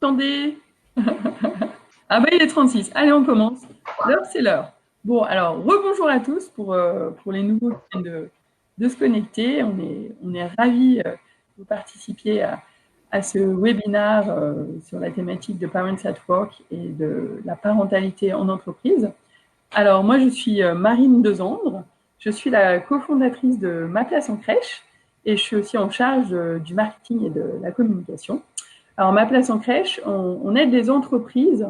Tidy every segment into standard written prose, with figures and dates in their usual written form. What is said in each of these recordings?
m'entendez? Ah bah il est 36. Allez, on commence. L'heure, c'est l'heure. Bon, alors, rebonjour à tous pour les nouveaux qui viennent de se connecter. On est ravis que vous participiez à ce webinaire sur la thématique de Parents at Work et de la parentalité en entreprise. Alors, moi, je suis Marine Dezandre. Je suis la cofondatrice de Ma Place en Crèche et je suis aussi en charge du marketing et de la communication. Alors, Ma Place en Crèche, on aide les entreprises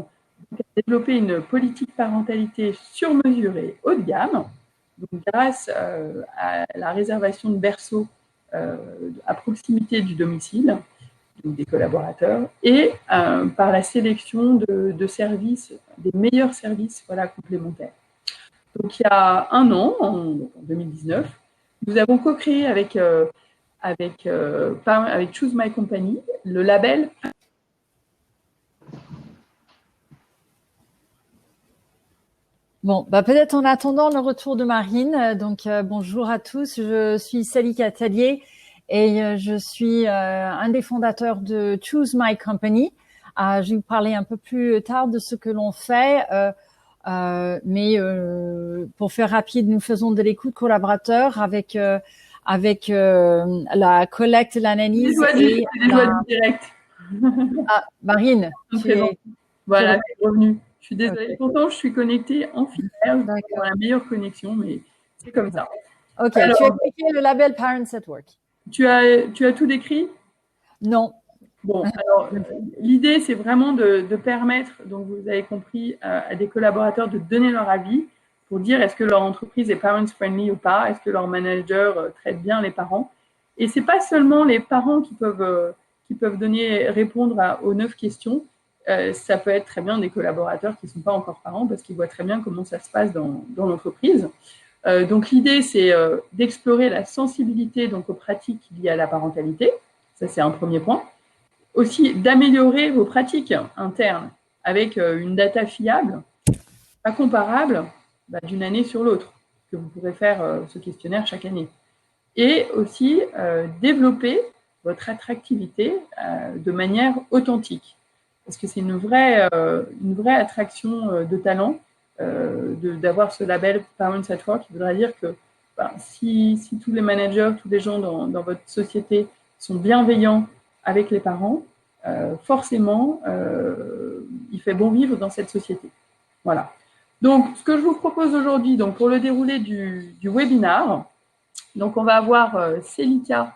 à développer une politique parentalité sur mesure et haut de gamme, donc grâce à la réservation de berceaux à proximité du domicile, donc des collaborateurs, et par la sélection de services, des meilleurs services complémentaires. Donc, il y a un an, en 2019, nous avons co-créé avec Choose My Company le label. Bon, peut-être en attendant le retour de Marine. Donc, bonjour à tous. Je suis Sally Catalier et je suis un des fondateurs de Choose My Company. Je vais vous parler un peu plus tard de ce que l'on fait. Mais pour faire rapide, nous faisons de l'écoute collaborateur avec la collecte, l'analyse et la direct. Marine, voilà, c'est revenu. Je suis désolée. Okay. Pourtant, je suis connectée en filaire pour la meilleure connexion, mais c'est comme ça. Ok. Alors, tu as expliqué le label Parents at Work. Tu as tout décrit? Non. Bon, alors l'idée, c'est vraiment de permettre, donc vous avez compris, à des collaborateurs de donner leur avis pour dire est-ce que leur entreprise est parents friendly ou pas, est-ce que leur manager traite bien les parents. Et c'est pas seulement les parents qui peuvent répondre aux 9 questions. Ça peut être très bien des collaborateurs qui ne sont pas encore parents parce qu'ils voient très bien comment ça se passe dans l'entreprise. Donc l'idée, c'est d'explorer la sensibilité donc aux pratiques liées à la parentalité. Ça, c'est un premier point. Aussi, d'améliorer vos pratiques internes avec une data fiable, pas comparable d'une année sur l'autre, que vous pourrez faire ce questionnaire chaque année. Et aussi, développer votre attractivité de manière authentique. Parce que c'est une vraie attraction de talent d'avoir ce label Parents at Work, qui voudra dire que si tous les managers, tous les gens dans votre société sont bienveillants avec les parents, forcément, il fait bon vivre dans cette société. Voilà. Donc, ce que je vous propose aujourd'hui, donc pour le déroulé du webinaire, donc on va avoir Célika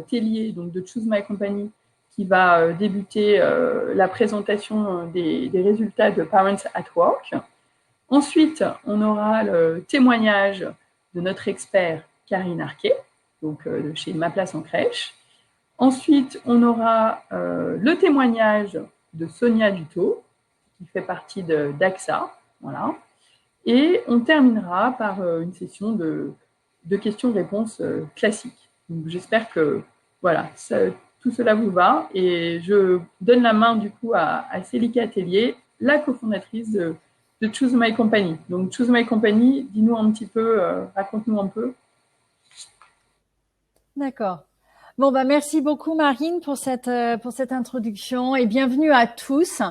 Tellier, donc de Choose My Company, qui va débuter la présentation des résultats de Parents at Work. Ensuite, on aura le témoignage de notre expert Karine Arquet, donc de chez Ma Place en Crèche. Ensuite, on aura le témoignage de Sonia Dutot, qui fait partie d'AXA. Voilà. Et on terminera par une session de questions-réponses classiques. Donc, j'espère que voilà, tout cela vous va. Et je donne la main du coup à Célika Tellier, la cofondatrice de Choose My Company. Donc, Choose My Company, dis-nous un petit peu, raconte-nous un peu. D'accord. Bon, merci beaucoup Marine pour cette introduction et bienvenue à tous.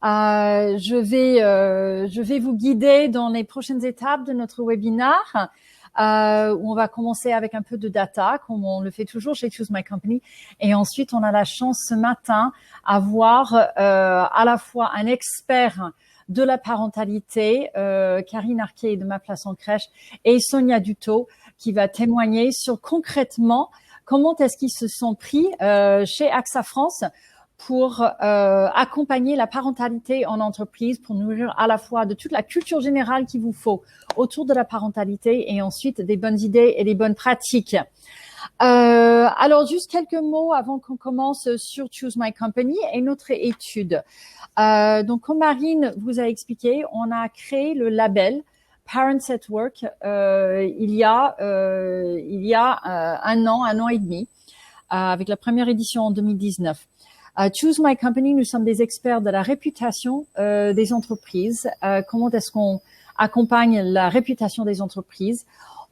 Je vais vous guider dans les prochaines étapes de notre webinaire. Où on va commencer avec un peu de data, comme on le fait toujours chez Choose My Company. Et ensuite, on a la chance ce matin à voir à la fois un expert de la parentalité, Karine Arquet de Ma Place en Crèche, et Sonia Dutot, qui va témoigner sur concrètement comment est-ce qu'ils se sont pris chez AXA France pour accompagner la parentalité en entreprise, pour nourrir à la fois de toute la culture générale qu'il vous faut autour de la parentalité et ensuite des bonnes idées et des bonnes pratiques. Alors, juste quelques mots avant qu'on commence sur Choose My Company et notre étude. Donc, comme Marine vous a expliqué, on a créé le label Parents at Work il y a un an et demi, avec la première édition en 2019. Choose My Company, nous sommes des experts de la réputation des entreprises. Comment est-ce qu'on accompagne la réputation des entreprises?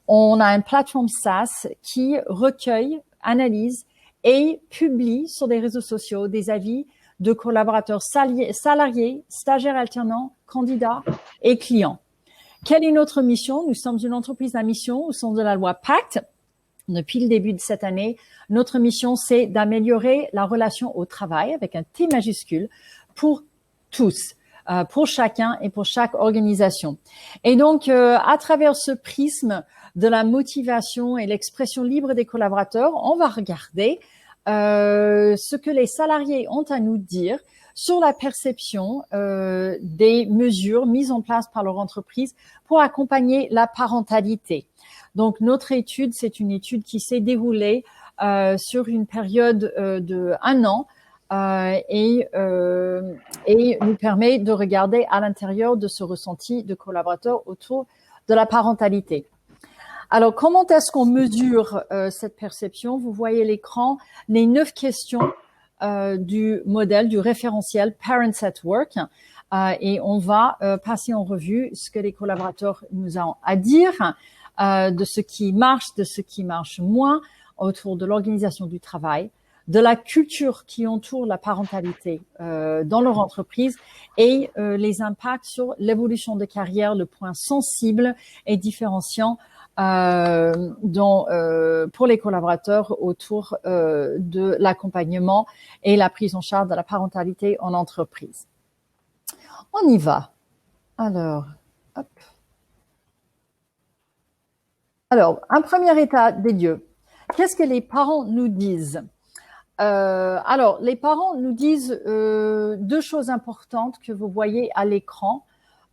On a une plateforme SaaS qui recueille, analyse et publie sur des réseaux sociaux des avis de collaborateurs salariés, stagiaires alternants, candidats et clients. Quelle est notre mission? Nous sommes une entreprise à mission au sens de la loi Pacte. Depuis le début de cette année, notre mission, c'est d'améliorer la relation au travail avec un T majuscule pour tous, pour chacun et pour chaque organisation. Et donc, à travers ce prisme de la motivation et l'expression libre des collaborateurs, on va regarder ce que les salariés ont à nous dire sur la perception des mesures mises en place par leur entreprise pour accompagner la parentalité. Donc, notre étude, c'est une étude qui s'est déroulée sur une période de 1 an et nous permet de regarder à l'intérieur de ce ressenti de collaborateurs autour de la parentalité. Alors, comment est-ce qu'on mesure cette perception? Vous voyez l'écran, les 9 questions du modèle, du référentiel Parents at Work. Et on va passer en revue ce que les collaborateurs nous ont à dire, de ce qui marche moins autour de l'organisation du travail, de la culture qui entoure la parentalité dans leur entreprise et les impacts sur l'évolution de carrière, le point sensible et différenciant pour les collaborateurs autour de l'accompagnement et la prise en charge de la parentalité en entreprise. On y va. Alors, hop. Alors, un premier état des lieux. Qu'est-ce que les parents nous disent? Alors, les parents nous disent 2 choses importantes que vous voyez à l'écran.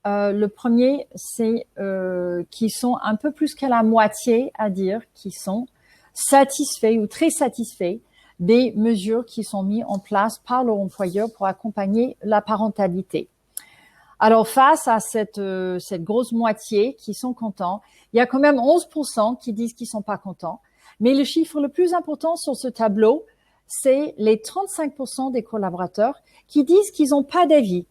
Le premier, c'est qu'ils sont un peu plus qu'à la moitié à dire qu'ils sont satisfaits ou très satisfaits des mesures qui sont mises en place par leur employeur pour accompagner la parentalité. Alors, face à cette grosse moitié qui sont contents, il y a quand même 11% qui disent qu'ils sont pas contents. Mais le chiffre le plus important sur ce tableau, c'est les 35% des collaborateurs qui disent qu'ils n'ont pas d'avis.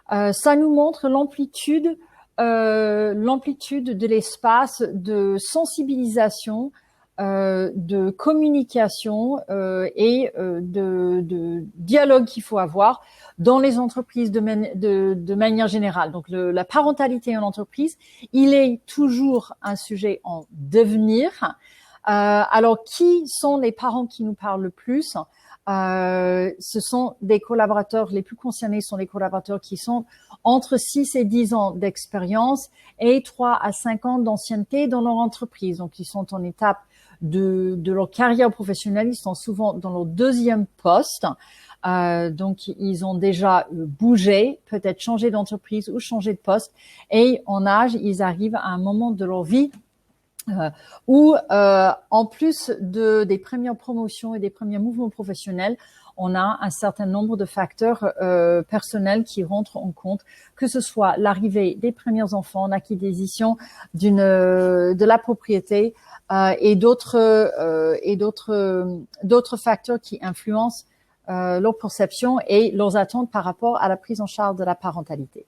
Ça nous montre l'amplitude de l'espace de sensibilisation, de communication et de dialogue qu'il faut avoir dans les entreprises de manière générale. Donc, la parentalité en entreprise, il est toujours un sujet en devenir. Alors, qui sont les parents qui nous parlent le plus? Ce sont des collaborateurs, les plus concernés sont les collaborateurs qui sont entre 6 et 10 ans d'expérience et 3 à 5 ans d'ancienneté dans leur entreprise. Donc, ils sont en étape de leur carrière professionnelle, ils sont souvent dans leur 2e poste. Donc, ils ont déjà bougé, peut-être changé d'entreprise ou changé de poste. Et en âge, ils arrivent à un moment de leur vie où, en plus des premières promotions et des premiers mouvements professionnels, on a un certain nombre de facteurs personnels qui rentrent en compte, que ce soit l'arrivée des premiers enfants, l'acquisition de la propriété et d'autres facteurs qui influencent leur perception et leurs attentes par rapport à la prise en charge de la parentalité.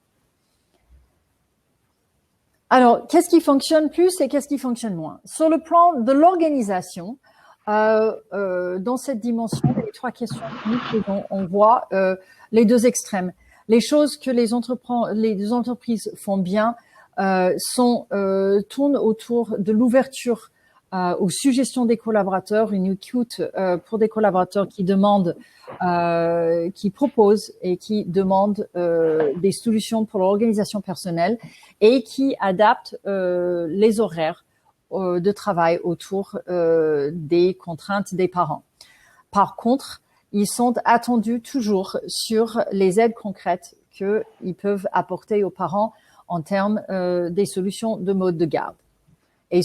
Alors, qu'est-ce qui fonctionne plus et qu'est-ce qui fonctionne moins? Sur le plan de l'organisation, dans cette dimension, les 3 questions on voit les 2 extrêmes. Les choses que les entreprises font bien tournent autour de l'ouverture aux suggestions des collaborateurs, une écoute pour des collaborateurs qui demandent, qui proposent et qui demandent des solutions pour leur organisation personnelle et qui adaptent les horaires de travail autour des contraintes des parents. Par contre, ils sont attendus toujours sur les aides concrètes qu'ils peuvent apporter aux parents en termes des solutions de mode de garde. Et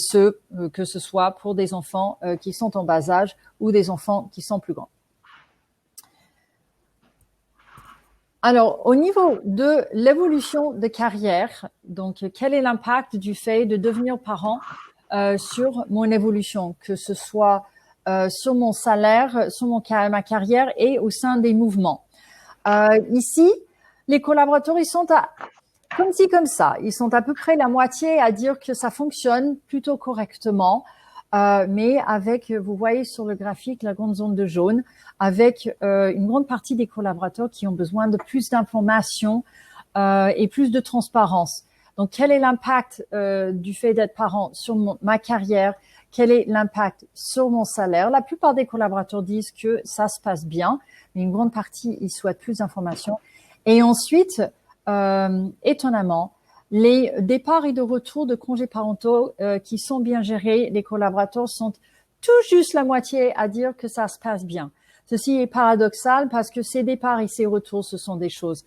que ce soit pour des enfants qui sont en bas âge ou des enfants qui sont plus grands. Alors, au niveau de l'évolution de carrière, donc quel est l'impact du fait de devenir parent sur mon évolution, que ce soit sur mon salaire, sur ma carrière et au sein des mouvements. Ici, les collaborateurs, ils sont comme ci, comme ça. Ils sont à peu près la moitié à dire que ça fonctionne plutôt correctement. mais avec, vous voyez sur le graphique, la grande zone de jaune, avec une grande partie des collaborateurs qui ont besoin de plus d'informations et plus de transparence. Donc, quel est l'impact du fait d'être parent sur ma carrière? Quel est l'impact sur mon salaire? La plupart des collaborateurs disent que ça se passe bien, mais une grande partie, ils souhaitent plus d'informations. Et ensuite, étonnamment, les départs et de retour de congés parentaux qui sont bien gérés, les collaborateurs sont tout juste la moitié à dire que ça se passe bien. Ceci est paradoxal parce que ces départs et ces retours, ce sont des choses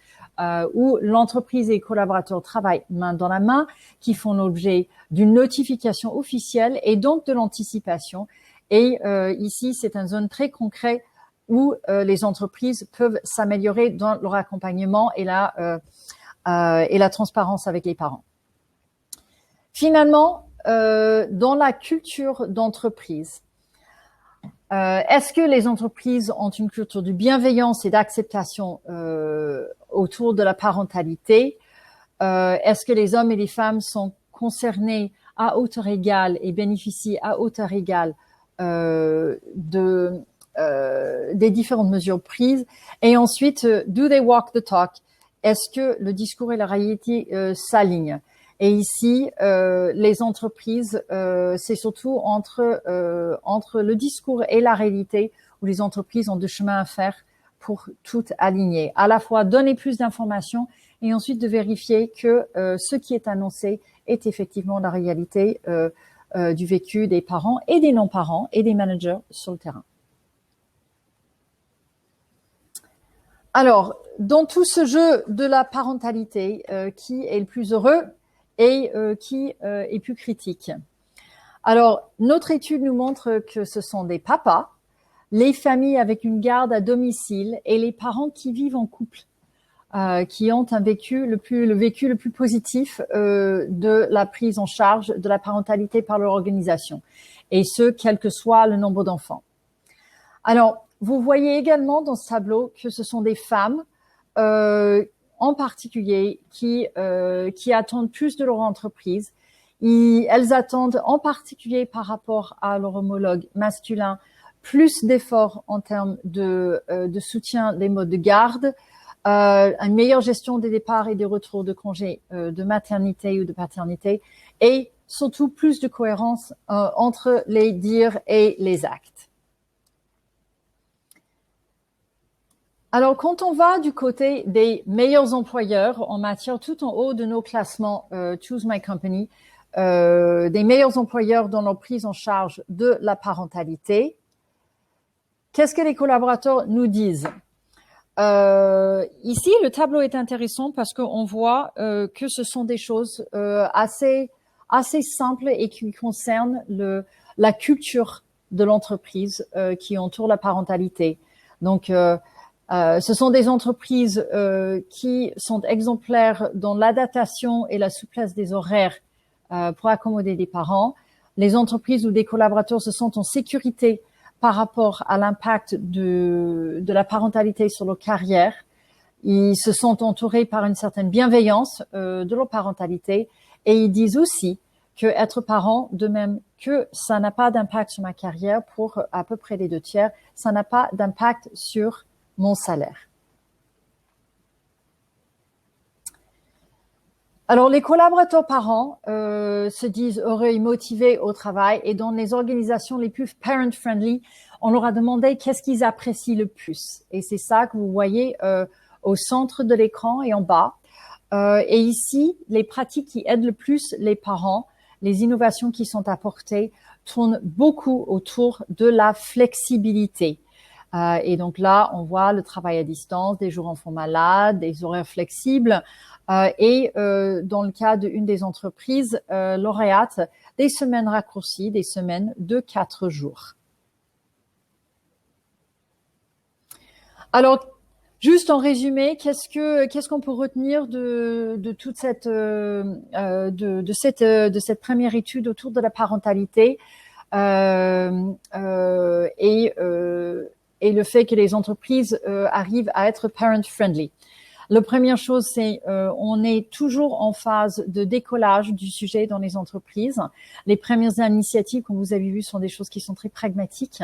où l'entreprise et les collaborateurs travaillent main dans la main, qui font l'objet d'une notification officielle et donc de l'anticipation. Et ici, c'est une zone très concrète où les entreprises peuvent s'améliorer dans leur accompagnement et la transparence avec les parents. Finalement, dans la culture d'entreprise, est-ce que les entreprises ont une culture de bienveillance et d'acceptation autour de la parentalité? Est-ce que les hommes et les femmes sont concernés à hauteur égale et bénéficient à hauteur égale des différentes mesures prises? Et ensuite, do they walk the talk? Est-ce que le discours et la réalité s'alignent? Et ici, les entreprises, c'est surtout entre le discours et la réalité où les entreprises ont du chemin à faire pour tout aligner. À la fois donner plus d'informations et ensuite de vérifier que ce qui est annoncé est effectivement la réalité du vécu des parents et des non-parents et des managers sur le terrain. Alors, dans tout ce jeu de la parentalité, qui est le plus heureux et qui est plus critique? Alors, notre étude nous montre que ce sont des papas, les familles avec une garde à domicile et les parents qui vivent en couple, qui ont le vécu le plus positif de la prise en charge de la parentalité par leur organisation, et ce, quel que soit le nombre d'enfants. Alors, vous voyez également dans ce tableau que ce sont des femmes en particulier qui attendent plus de leur entreprise. Elles attendent en particulier par rapport à leur homologue masculin plus d'efforts en termes de soutien des modes de garde, une meilleure gestion des départs et des retours de congés de maternité ou de paternité, et surtout plus de cohérence entre les dires et les actes. Alors, quand on va du côté des meilleurs employeurs en matière, tout en haut de nos classements Choose My Company, des meilleurs employeurs dans leur prise en charge de la parentalité, qu'est-ce que les collaborateurs nous disent? Ici, le tableau est intéressant parce qu'on voit que ce sont des choses assez simples et qui concernent la culture de l'entreprise qui entoure la parentalité. Donc, ce sont des entreprises qui sont exemplaires dans l'adaptation et la souplesse des horaires pour accommoder des parents. Les entreprises où des collaborateurs se sentent en sécurité par rapport à l'impact de la parentalité sur leur carrière. Ils se sont entourés par une certaine bienveillance de leur parentalité, et ils disent aussi que être parent, de même que ça n'a pas d'impact sur ma carrière pour à peu près les 2/3, ça n'a pas d'impact sur mon salaire. Alors, les collaborateurs parents se disent heureux et motivés au travail, et dans les organisations les plus parent-friendly, on leur a demandé qu'est-ce qu'ils apprécient le plus. Et c'est ça que vous voyez au centre de l'écran et en bas. Et ici, les pratiques qui aident le plus les parents, les innovations qui sont apportées, tournent beaucoup autour de la flexibilité. Et donc là, on voit le travail à distance, des jours enfants malades, des horaires flexibles, et dans le cas d'une des entreprises lauréates, des semaines raccourcies, des semaines de 4 jours. Alors, juste en résumé, qu'est-ce qu'on peut retenir de toute cette cette première étude autour de la parentalité et le fait que les entreprises arrivent à être parent-friendly. La première chose, c'est on est toujours en phase de décollage du sujet dans les entreprises. Les premières initiatives, comme vous avez vu, sont des choses qui sont très pragmatiques.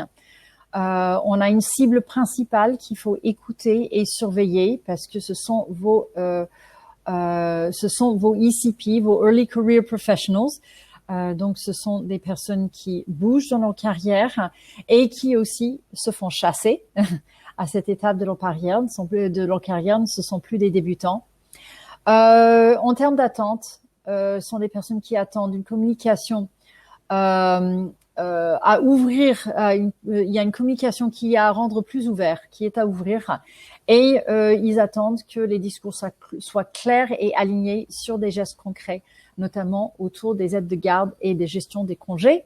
On a une cible principale qu'il faut écouter et surveiller parce que ce sont vos ECP, vos Early Career Professionals. Donc, ce sont des personnes qui bougent dans leur carrière et qui aussi se font chasser à cette étape de leur carrière. Ce sont plus des débutants. En termes d'attente, sont des personnes qui attendent une communication à ouvrir. Il y a une communication qui est à rendre plus ouvert, qui est à ouvrir, et ils attendent que les discours soient clairs et alignés sur des gestes concrets, notamment autour des aides de garde et des gestions des congés,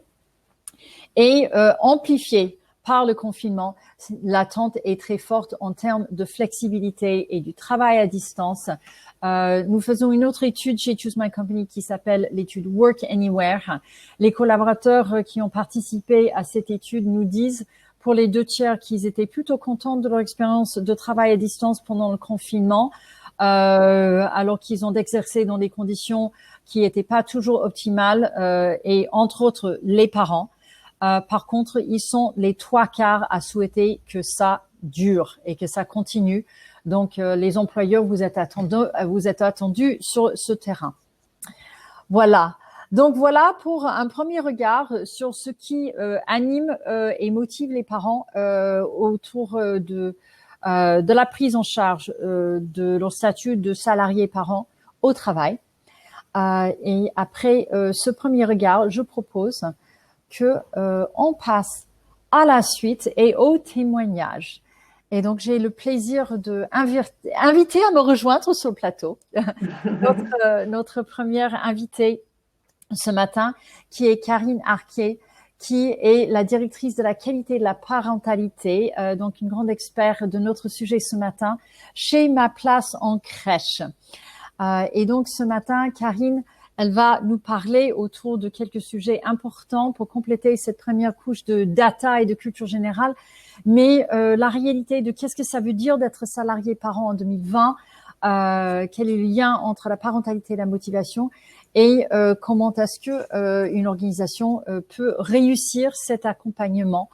et amplifiés par le confinement. L'attente est très forte en termes de flexibilité et du travail à distance. Nous faisons une autre étude chez Choose My Company qui s'appelle l'étude Work Anywhere. Les collaborateurs qui ont participé à cette étude nous disent, pour les 2/3, qu'ils étaient plutôt contents de leur expérience de travail à distance pendant le confinement, alors qu'ils ont exercé dans des conditions qui n'étaient pas toujours optimales, et entre autres les parents. Par contre, ils sont les 3/4 à souhaiter que ça dure et que ça continue. Donc, les employeurs, vous êtes attendus sur ce terrain. Voilà. Donc, voilà pour un premier regard sur ce qui anime et motive les parents autour de la prise en charge de leur statut de salarié parent au travail. Et après ce premier regard, je propose que on passe à la suite et au témoignage. Et donc, j'ai le plaisir de inviter à me rejoindre sur le plateau notre première invitée ce matin, qui est Karine Arquier, qui est la directrice de la qualité de la parentalité, donc une grande experte de notre sujet ce matin, chez Ma Place en Crèche. Et donc, ce matin, Karine, elle va nous parler autour de quelques sujets importants pour compléter cette première couche de data et de culture générale. Mais la réalité de qu'est-ce que ça veut dire d'être salarié parent en 2020, quel est le lien entre la parentalité et la motivation, et comment est-ce que une organisation peut réussir cet accompagnement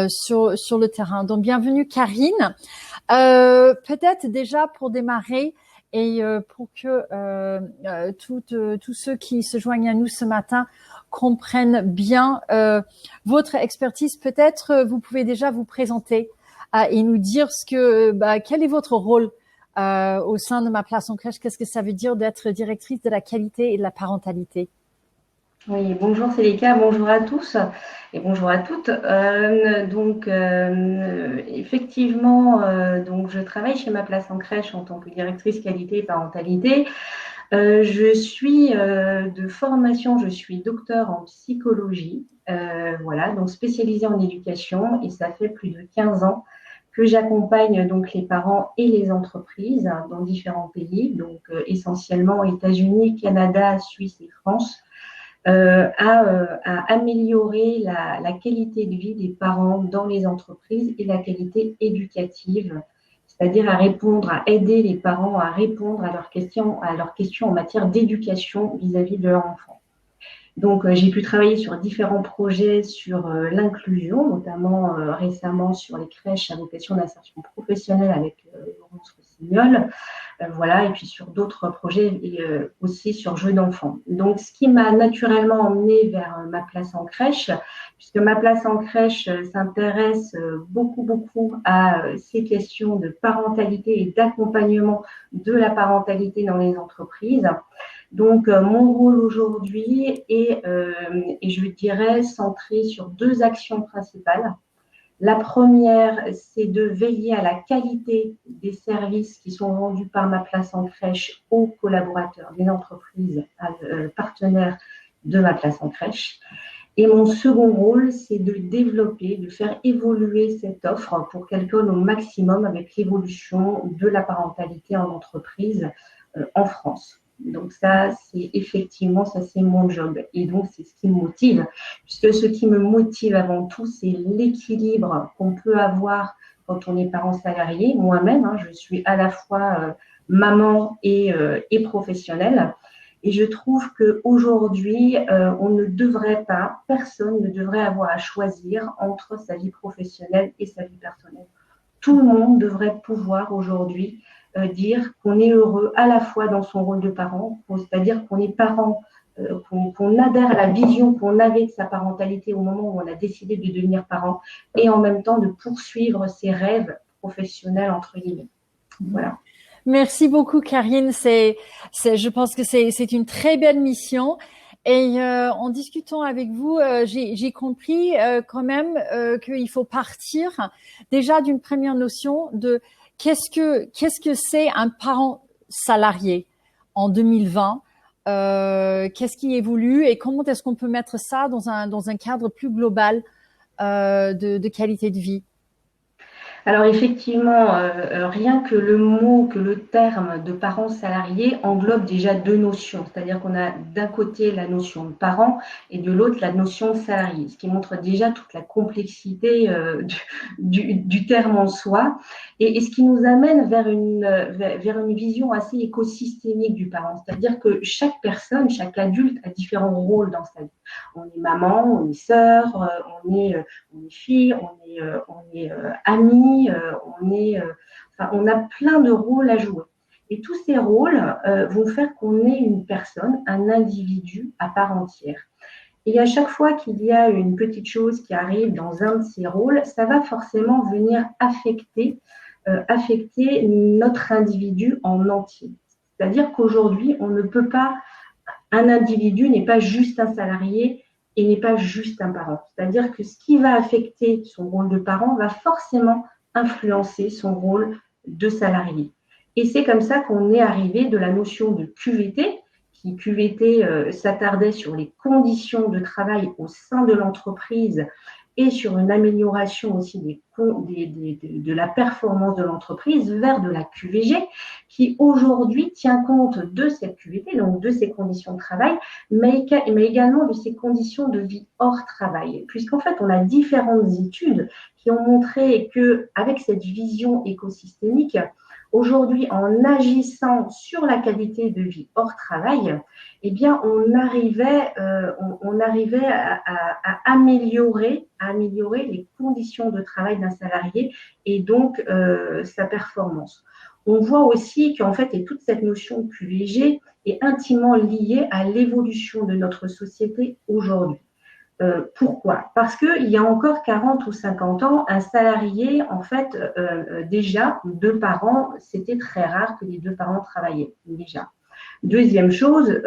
sur le terrain. Donc, bienvenue Karine. Peut-être déjà pour démarrer, et pour que tous ceux qui se joignent à nous ce matin comprennent bien votre expertise, peut-être vous pouvez déjà vous présenter et nous dire quel est votre rôle au sein de Ma Place en Crèche. Qu'est-ce que ça veut dire d'être directrice de la qualité et de la parentalité? Oui, bonjour Célica, bonjour à tous et bonjour à toutes. Effectivement, donc je travaille chez Ma Place en Crèche en tant que directrice qualité et parentalité. Je suis de formation, je suis docteur en psychologie, voilà, donc spécialisée en éducation, et ça fait plus de 15 ans que j'accompagne donc les parents et les entreprises dans différents pays, donc essentiellement États-Unis, Canada, Suisse et France. À améliorer la qualité de vie des parents dans les entreprises et la qualité éducative, c'est-à-dire à aider les parents à répondre à leurs questions en matière d'éducation vis-à-vis de leurs enfants. Donc, j'ai pu travailler sur différents projets sur l'inclusion, notamment récemment sur les crèches à vocation d'insertion professionnelle avec Laurence Rossignol. Voilà, et puis sur d'autres projets et aussi sur jeux d'enfants. Donc, ce qui m'a naturellement emmenée vers Ma Place en Crèche, puisque Ma Place en Crèche s'intéresse beaucoup à ces questions de parentalité et d'accompagnement de la parentalité dans les entreprises. Donc, mon rôle aujourd'hui est, je dirais, centré sur 2 actions principales. La première, c'est de veiller à la qualité des services qui sont rendus par Ma Place en Crèche aux collaborateurs des entreprises partenaires de Ma Place en Crèche. Et mon second rôle, c'est de développer, de faire évoluer cette offre pour qu'elle colle au maximum avec l'évolution de la parentalité en entreprise en France. Donc ça, c'est mon job. Et donc, c'est ce qui me motive. Puisque ce qui me motive avant tout, c'est l'équilibre qu'on peut avoir quand on est parent salarié. Moi-même, je suis à la fois maman et professionnelle. Et je trouve qu'aujourd'hui, personne ne devrait avoir à choisir entre sa vie professionnelle et sa vie personnelle. Tout le monde devrait pouvoir aujourd'hui dire qu'on est heureux à la fois dans son rôle de parent, c'est-à-dire qu'on est parent, qu'on adhère à la vision qu'on avait de sa parentalité au moment où on a décidé de devenir parent, et en même temps de poursuivre ses rêves professionnels, entre guillemets. Voilà. Merci beaucoup, Karine. Je pense que c'est une très belle mission. Et en discutant avec vous, j'ai compris quand même qu'il faut partir déjà d'une première notion de qu'est-ce que c'est un parent salarié en 2020. Qu'est-ce qui évolue et comment est-ce qu'on peut mettre ça dans un cadre plus global de qualité de vie? Alors effectivement, rien que le terme de parent salarié englobe déjà deux notions. C'est-à-dire qu'on a d'un côté la notion de parent et de l'autre la notion de salarié, ce qui montre déjà toute la complexité du terme en soi et ce qui nous amène vers une vision assez écosystémique du parent. C'est-à-dire que chaque personne, chaque adulte a différents rôles dans sa vie. On est maman, on est sœur, on est fille, on est amis, on a plein de rôles à jouer. Et tous ces rôles vont faire qu'on est une personne, un individu à part entière. Et à chaque fois qu'il y a une petite chose qui arrive dans un de ces rôles, ça va forcément venir affecter notre individu en entier. C'est-à-dire qu'aujourd'hui, un individu n'est pas juste un salarié et n'est pas juste un parent. C'est-à-dire que ce qui va affecter son rôle de parent va forcément influencer son rôle de salarié. Et c'est comme ça qu'on est arrivé de la notion de QVT, qui QVT s'attardait sur les conditions de travail au sein de l'entreprise et sur une amélioration aussi de la performance de l'entreprise vers de la QVG qui aujourd'hui tient compte de cette QVT, donc de ces conditions de travail, mais également de ces conditions de vie hors travail. Puisqu'en fait, on a différentes études qui ont montré qu'avec cette vision écosystémique, aujourd'hui, en agissant sur la qualité de vie hors travail, eh bien, on arrivait à améliorer les conditions de travail d'un salarié et donc sa performance. On voit aussi qu'en fait, et toute cette notion de QVG est intimement liée à l'évolution de notre société aujourd'hui. Pourquoi? Parce qu'il y a encore 40 ou 50 ans, un salarié, en fait, déjà, deux parents, c'était très rare que les deux parents travaillaient, déjà. Deuxième chose,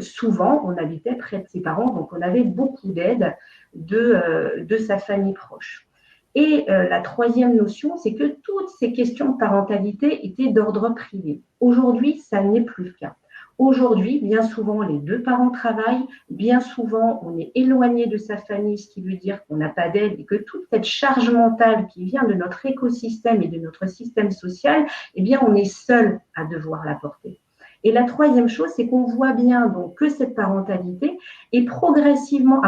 souvent, on habitait près de ses parents, donc on avait beaucoup d'aide de sa famille proche. Et la troisième notion, c'est que toutes ces questions de parentalité étaient d'ordre privé. Aujourd'hui, ça n'est plus le cas. Aujourd'hui, bien souvent, les deux parents travaillent, bien souvent, on est éloigné de sa famille, ce qui veut dire qu'on n'a pas d'aide et que toute cette charge mentale qui vient de notre écosystème et de notre système social, eh bien, on est seul à devoir la porter. Et la troisième chose, c'est qu'on voit bien donc que cette parentalité a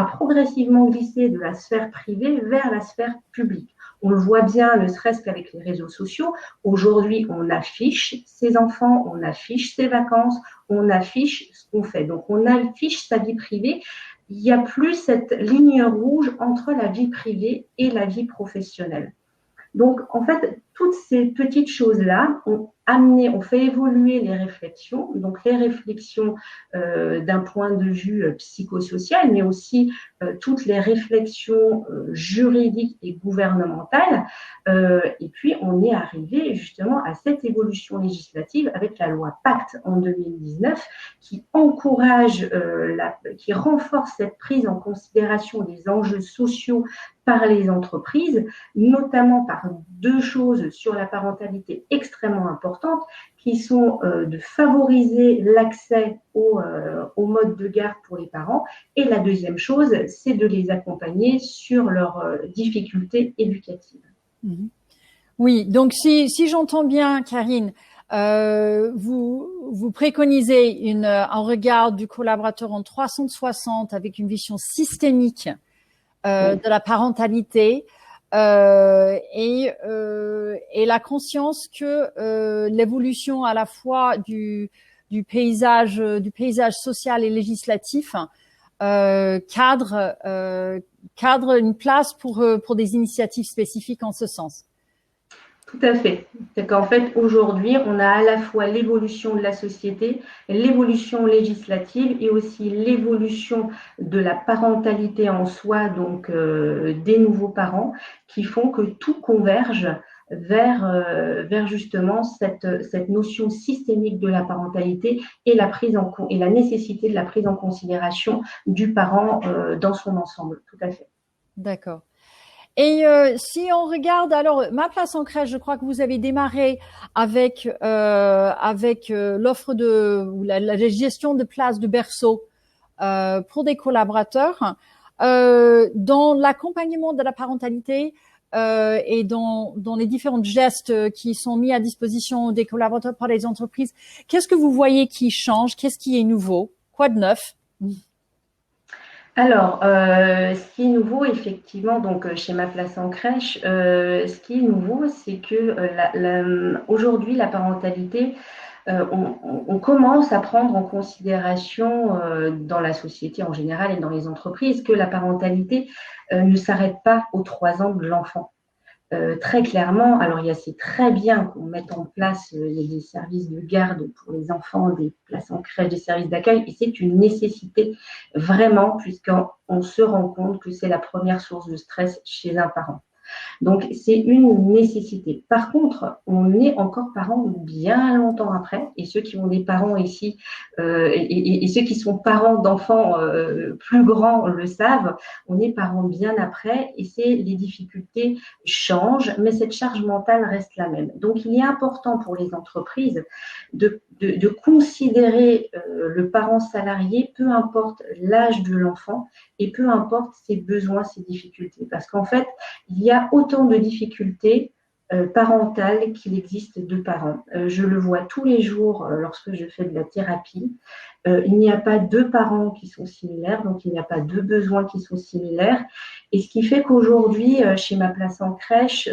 progressivement glissé de la sphère privée vers la sphère publique. On le voit bien, ne serait-ce qu'avec les réseaux sociaux. Aujourd'hui, on affiche ses enfants, on affiche ses vacances, on affiche ce qu'on fait. Donc, on affiche sa vie privée. Il n'y a plus cette ligne rouge entre la vie privée et la vie professionnelle. Donc, en fait, toutes ces petites choses-là ont fait évoluer les réflexions, donc les réflexions d'un point de vue psychosocial, mais aussi toutes les réflexions juridiques et gouvernementales. Et puis, on est arrivé justement à cette évolution législative avec la loi Pacte en 2019 qui qui renforce cette prise en considération des enjeux sociaux par les entreprises, notamment par deux choses sur la parentalité extrêmement importantes, qui sont de favoriser l'accès au mode de garde pour les parents. Et la deuxième chose, c'est de les accompagner sur leurs difficultés éducatives. Oui, donc si j'entends bien, Karine, vous préconisez un regard du collaborateur en 360 avec une vision systémique de la parentalité, et la conscience que l'évolution à la fois du paysage social et législatif cadre une place pour des initiatives spécifiques en ce sens. Tout à fait. C'est qu'en fait, aujourd'hui, on a à la fois l'évolution de la société, l'évolution législative et aussi l'évolution de la parentalité en soi, donc des nouveaux parents, qui font que tout converge vers justement cette notion systémique de la parentalité et la nécessité de la prise en considération du parent dans son ensemble. Tout à fait. D'accord. Et si on regarde, alors Ma Place en Crèche, je crois que vous avez démarré avec l'offre ou la gestion de places de berceau pour des collaborateurs. Dans l'accompagnement de la parentalité et dans les différents gestes qui sont mis à disposition des collaborateurs par les entreprises, qu'est-ce que vous voyez qui change? Qu'est-ce qui est nouveau? Quoi de neuf? Alors, ce qui est nouveau, effectivement, donc chez Ma Place en Crèche, ce qui est nouveau, c'est que aujourd'hui, la parentalité, on commence à prendre en considération dans la société en général et dans les entreprises que la parentalité ne s'arrête pas aux 3 ans de l'enfant. Très clairement, alors c'est très bien qu'on mette en place des services de garde pour les enfants, des places en crèche, des services d'accueil, et c'est une nécessité vraiment, puisqu'on se rend compte que c'est la première source de stress chez un parent. Donc, c'est une nécessité. Par contre, on est encore parents bien longtemps après, et ceux qui ont des parents ici, et ceux qui sont parents d'enfants plus grands le savent, on est parents bien après, et les difficultés changent, mais cette charge mentale reste la même. Donc, il est important pour les entreprises de considérer le parent salarié, peu importe l'âge de l'enfant, et peu importe ses besoins, ses difficultés. Parce qu'en fait, il y a autant de difficultés parentales qu'il existe de parents. Je le vois tous les jours lorsque je fais de la thérapie. Il n'y a pas 2 parents qui sont similaires, donc il n'y a pas 2 besoins qui sont similaires. Et ce qui fait qu'aujourd'hui, chez Ma Place en Crèche,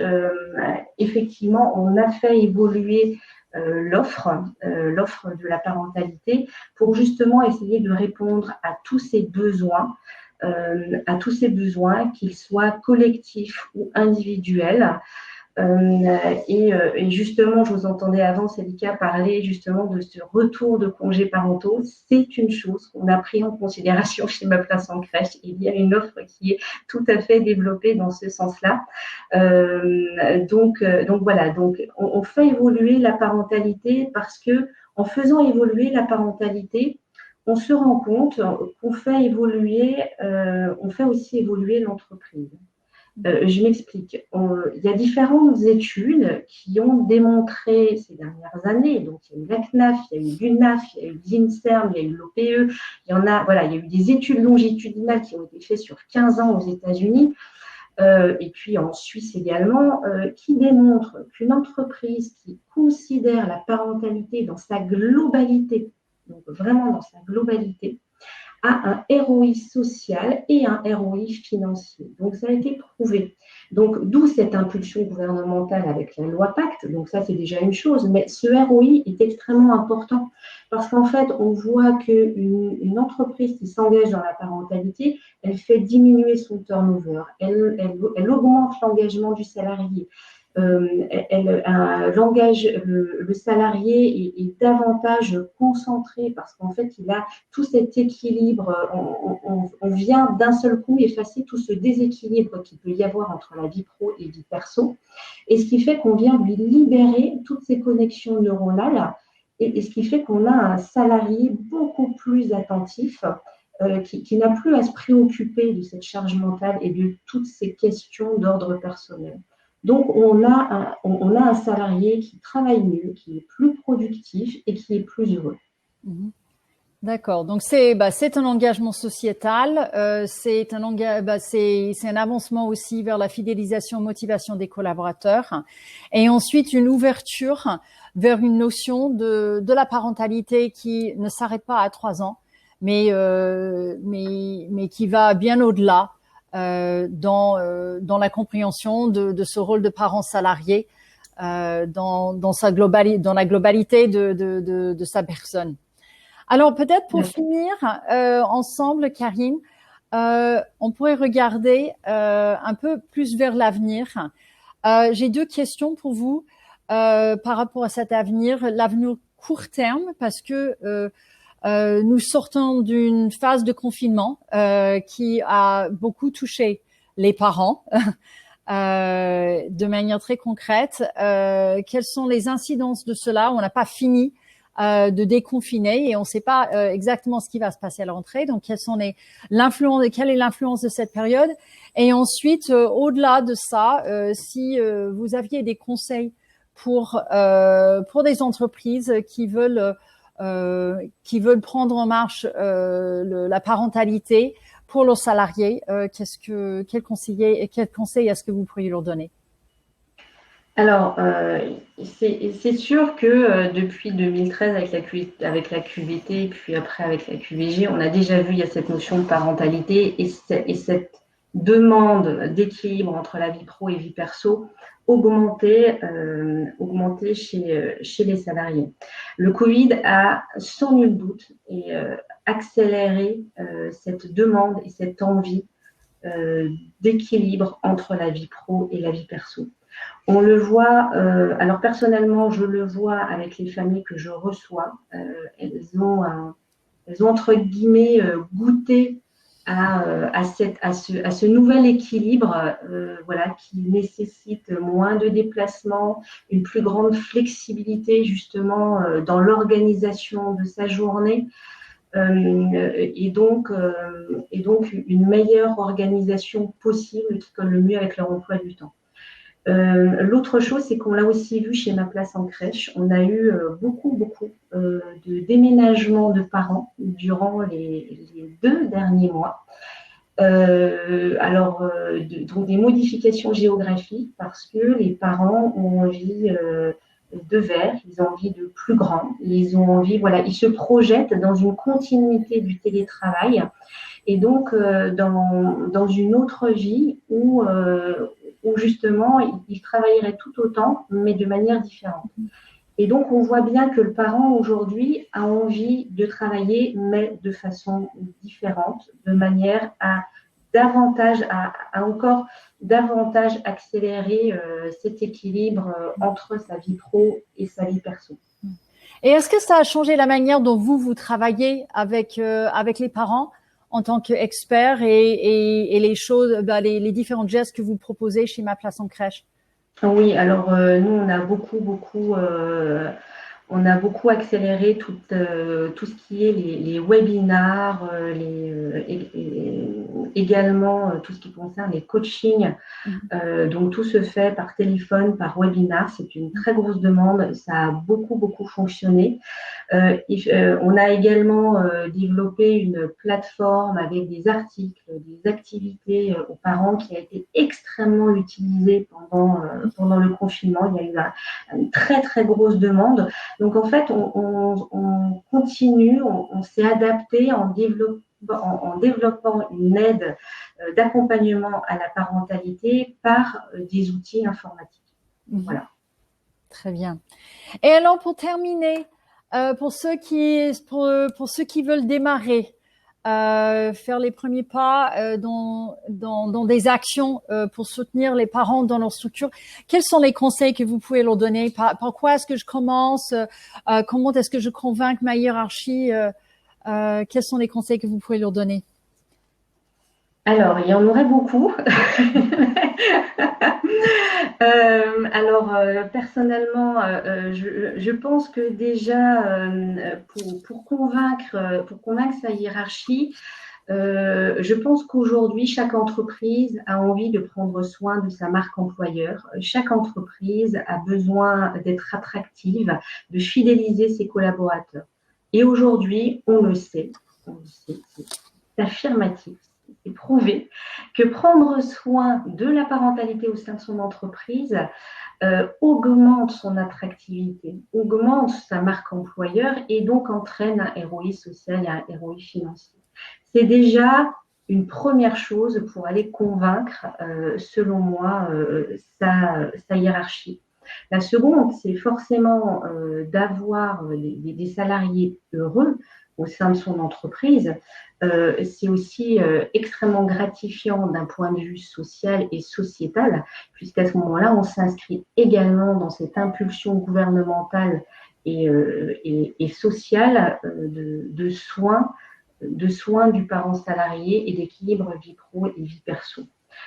effectivement, on a fait évoluer l'offre de la parentalité pour justement essayer de répondre à tous ces besoins, qu'ils soient collectifs ou individuels. Et justement, je vous entendais avant, Célica, parler justement de ce retour de congés parentaux. C'est une chose qu'on a pris en considération chez Ma Place en Crèche. Il y a une offre qui est tout à fait développée dans ce sens-là. Donc voilà, donc on fait évoluer la parentalité parce que en faisant évoluer la parentalité, on se rend compte qu'on fait aussi évoluer l'entreprise. Je m'explique. Il y a différentes études qui ont démontré ces dernières années, donc il y a eu la CNAF, il y a eu l'UNAF, il y a eu l'INSERM, il y a eu l'OPE, il y a eu des études longitudinales qui ont été faites sur 15 ans aux États-Unis, et puis en Suisse également, qui démontrent qu'une entreprise qui considère la parentalité dans sa globalité, donc vraiment dans sa globalité, a un ROI social et un ROI financier. Donc, ça a été prouvé. Donc, d'où cette impulsion gouvernementale avec la loi Pacte. Donc, ça, c'est déjà une chose. Mais ce ROI est extrêmement important parce qu'en fait, on voit qu'une entreprise qui s'engage dans la parentalité, elle fait diminuer son turnover. Elle augmente l'engagement du salarié. Le salarié est davantage concentré parce qu'en fait, il a tout cet équilibre. On vient d'un seul coup effacer tout ce déséquilibre qu'il peut y avoir entre la vie pro et vie perso. Et ce qui fait qu'on vient lui libérer toutes ces connexions neuronales et ce qui fait qu'on a un salarié beaucoup plus attentif qui n'a plus à se préoccuper de cette charge mentale et de toutes ces questions d'ordre personnel. Donc, on a un salarié qui travaille mieux, qui est plus productif et qui est plus heureux. D'accord. Donc, c'est un engagement sociétal. C'est un avancement aussi vers la fidélisation, motivation des collaborateurs. Et ensuite, une ouverture vers une notion de la parentalité qui ne s'arrête pas à 3 ans, mais qui va bien au-delà. dans la compréhension de ce rôle de parent salarié dans la globalité de sa personne. Alors peut-être pour finir ensemble, Karine, on pourrait regarder un peu plus vers l'avenir. J'ai 2 questions pour vous par rapport à cet avenir, l'avenir court terme, parce que nous sortons d'une phase de confinement qui a beaucoup touché les parents de manière très concrète. Quelles sont les incidences de cela? On n'a pas fini de déconfiner et on ne sait pas exactement ce qui va se passer à la rentrée. Donc, quelle est l'influence de cette période? Et ensuite, au-delà de ça, si vous aviez des conseils pour des entreprises qui veulent prendre en marche la parentalité pour leurs salariés, quel conseil est-ce que vous pourriez leur donner? Alors, c'est sûr que depuis 2013 avec la QVT, puis après avec la QVG, on a déjà vu, il y a cette notion de parentalité et cette demande d'équilibre entre la vie pro et vie perso augmenter chez les salariés. Le Covid a sans nul doute accéléré cette demande et cette envie d'équilibre entre la vie pro et la vie perso. On le voit, alors personnellement, je le vois avec les familles que je reçois. Elles ont entre guillemets goûté à ce nouvel équilibre, voilà, qui nécessite moins de déplacements, une plus grande flexibilité justement dans l'organisation de sa journée. Et donc une meilleure organisation possible qui colle le mieux avec leur emploi du temps. L'autre chose, c'est qu'on l'a aussi vu chez Ma Place en Crèche. On a eu beaucoup de déménagements de parents durant les 2 derniers mois. Donc des modifications géographiques parce que les parents ont envie de verre, ils ont envie de plus grand, ils ont envie, voilà, ils se projettent dans une continuité du télétravail et donc dans une autre vie où justement ils travailleraient tout autant mais de manière différente. Et donc on voit bien que le parent aujourd'hui a envie de travailler mais de façon différente, de manière à encore davantage accélérer cet équilibre entre sa vie pro et sa vie perso. Et est-ce que ça a changé la manière dont vous travaillez avec les parents en tant qu'expert et les choses, les différents gestes que vous proposez chez Ma Place en Crèche? Oui, alors nous on a beaucoup accéléré tout ce qui est les webinars, également tout ce qui concerne les coachings. Donc tout se fait par téléphone, par webinar. C'est une très grosse demande. Ça a beaucoup fonctionné. On a également développé une plateforme avec des articles, des activités aux parents qui a été extrêmement utilisée pendant le confinement. Il y a eu une très grosse demande. Donc en fait, on continue, on s'est adapté en développant une aide d'accompagnement à la parentalité par des outils informatiques. Voilà. Très bien. Et alors pour terminer, pour ceux qui veulent démarrer, faire les premiers pas dans des actions pour soutenir les parents dans leur structure, quels sont les conseils que vous pouvez leur donner? Par quoi est-ce que je commence? Comment est-ce que je convainc ma hiérarchie? Quels sont les conseils que vous pouvez leur donner? Alors, il y en aurait beaucoup. Personnellement, je pense que déjà, pour convaincre sa hiérarchie, je pense qu'aujourd'hui, chaque entreprise a envie de prendre soin de sa marque employeur. Chaque entreprise a besoin d'être attractive, de fidéliser ses collaborateurs. Et aujourd'hui, on le sait, c'est affirmatif. C'est prouvé que prendre soin de la parentalité au sein de son entreprise augmente son attractivité, augmente sa marque employeur et donc entraîne un ROI social et un ROI financier. C'est déjà une première chose pour aller convaincre, selon moi, sa hiérarchie. La seconde, c'est forcément d'avoir des salariés heureux au sein de son entreprise. C'est aussi extrêmement gratifiant d'un point de vue social et sociétal, puisqu'à ce moment-là, on s'inscrit également dans cette impulsion gouvernementale et sociale de soins du parent salarié et d'équilibre vie pro et vie perso.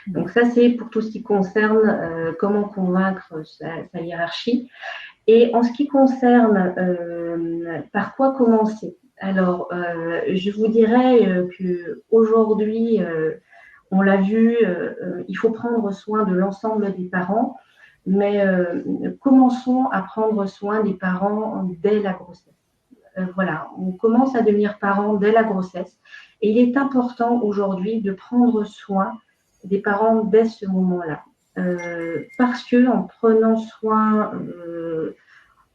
Donc ça, c'est pour tout ce qui concerne comment convaincre sa hiérarchie. Et en ce qui concerne par quoi commencer, alors je vous dirais qu'aujourd'hui, on l'a vu, il faut prendre soin de l'ensemble des parents, mais commençons à prendre soin des parents dès la grossesse. Voilà, on commence à devenir parent dès la grossesse. Et il est important aujourd'hui de prendre soin des parents dès ce moment-là. Parce que en prenant soin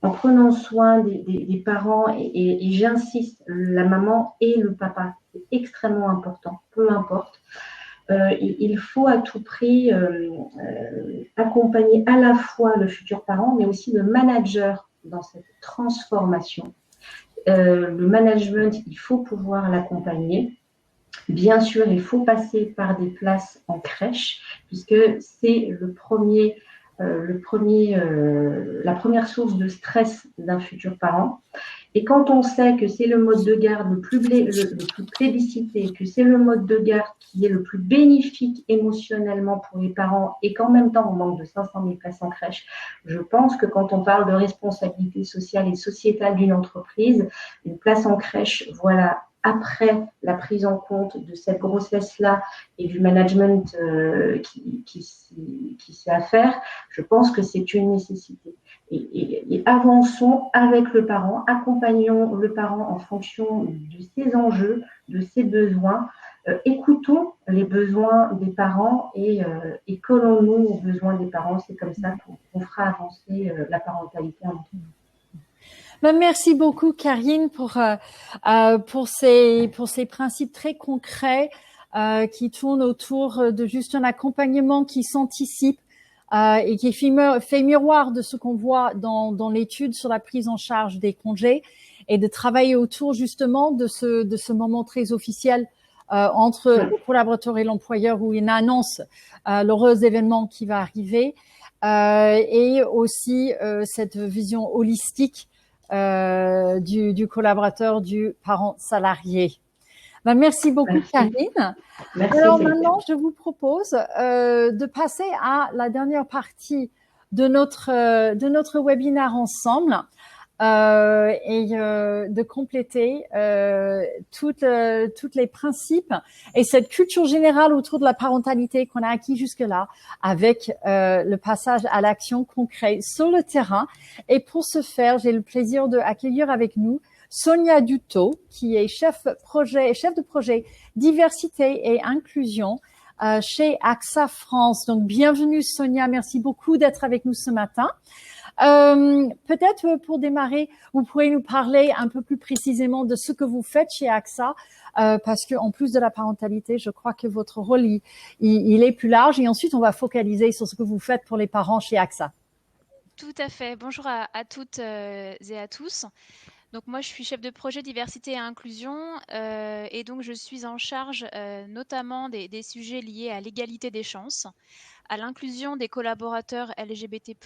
des parents, et j'insiste, la maman et le papa, c'est extrêmement important, peu importe. Il faut à tout prix accompagner à la fois le futur parent, mais aussi le manager dans cette transformation. Le management, il faut pouvoir l'accompagner. Bien sûr, il faut passer par des places en crèche, puisque c'est la première source de stress d'un futur parent. Et quand on sait que c'est le mode de garde le plus plébiscité, que c'est le mode de garde qui est le plus bénéfique émotionnellement pour les parents, et qu'en même temps on manque de 500 000 places en crèche, je pense que quand on parle de responsabilité sociale et sociétale d'une entreprise, une place en crèche, voilà, après la prise en compte de cette grossesse-là et du management qui s'est à faire, je pense que c'est une nécessité. Et avançons avec le parent, accompagnons le parent en fonction de ses enjeux, de ses besoins, écoutons les besoins des parents et collons-nous aux besoins des parents. C'est comme ça qu'on fera avancer la parentalité en entreprise. Merci beaucoup, Karine, pour ces principes très concrets qui tournent autour de juste un accompagnement qui s'anticipe et qui fait miroir de ce qu'on voit dans l'étude sur la prise en charge des congés, et de travailler autour justement de ce moment très officiel entre le collaborateur et l'employeur, où il annonce l'heureux événement qui va arriver, et aussi cette vision holistique du collaborateur, du parent salarié. Merci beaucoup, Karine. Merci. Alors maintenant, je vous propose de passer à la dernière partie de notre webinaire ensemble, et de compléter toutes les principes et cette culture générale autour de la parentalité qu'on a acquis jusque-là, avec le passage à l'action concrète sur le terrain. Et pour ce faire, j'ai le plaisir d'accueillir avec nous Sonia Dutot, qui est chef de projet diversité et inclusion chez AXA France. Donc, bienvenue Sonia, merci beaucoup d'être avec nous ce matin. Peut-être pour démarrer, vous pourrez nous parler un peu plus précisément de ce que vous faites chez AXA, parce que en plus de la parentalité, je crois que votre rôle il est plus large, et ensuite on va focaliser sur ce que vous faites pour les parents chez AXA. Tout à fait. Bonjour à toutes et à tous. Donc moi, je suis chef de projet diversité et inclusion, et donc je suis en charge notamment des sujets liés à l'égalité des chances, à l'inclusion des collaborateurs LGBT+,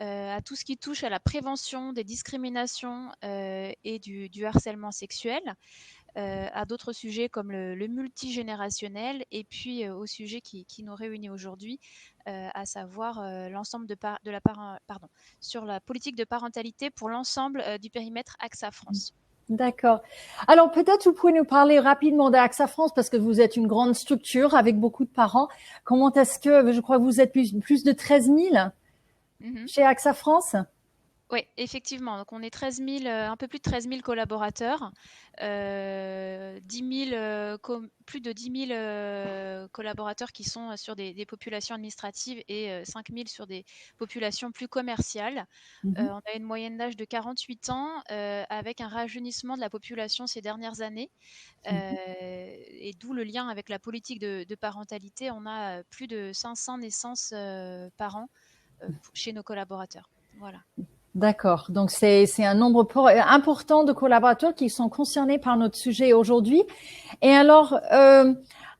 à tout ce qui touche à la prévention des discriminations et du harcèlement sexuel, à d'autres sujets comme le multigénérationnel, et puis au sujet qui nous réunit aujourd'hui, à savoir l'ensemble sur la politique de parentalité pour l'ensemble du périmètre AXA France. D'accord. Alors peut-être vous pouvez nous parler rapidement d'AXA France, parce que vous êtes une grande structure avec beaucoup de parents. Comment est-ce que, je crois que vous êtes plus de 13 000 chez AXA France? Oui, effectivement. Donc, on est 13 000, un peu plus de 13 000 collaborateurs, 10 000, plus de 10 000 collaborateurs qui sont sur des populations administratives et 5 000 sur des populations plus commerciales. On a une moyenne d'âge de 48 ans avec un rajeunissement de la population ces dernières années. Et d'où le lien avec la politique de parentalité. On a plus de 500 naissances par an chez nos collaborateurs. Voilà. D'accord. Donc, c'est un nombre important de collaborateurs qui sont concernés par notre sujet aujourd'hui. Et alors,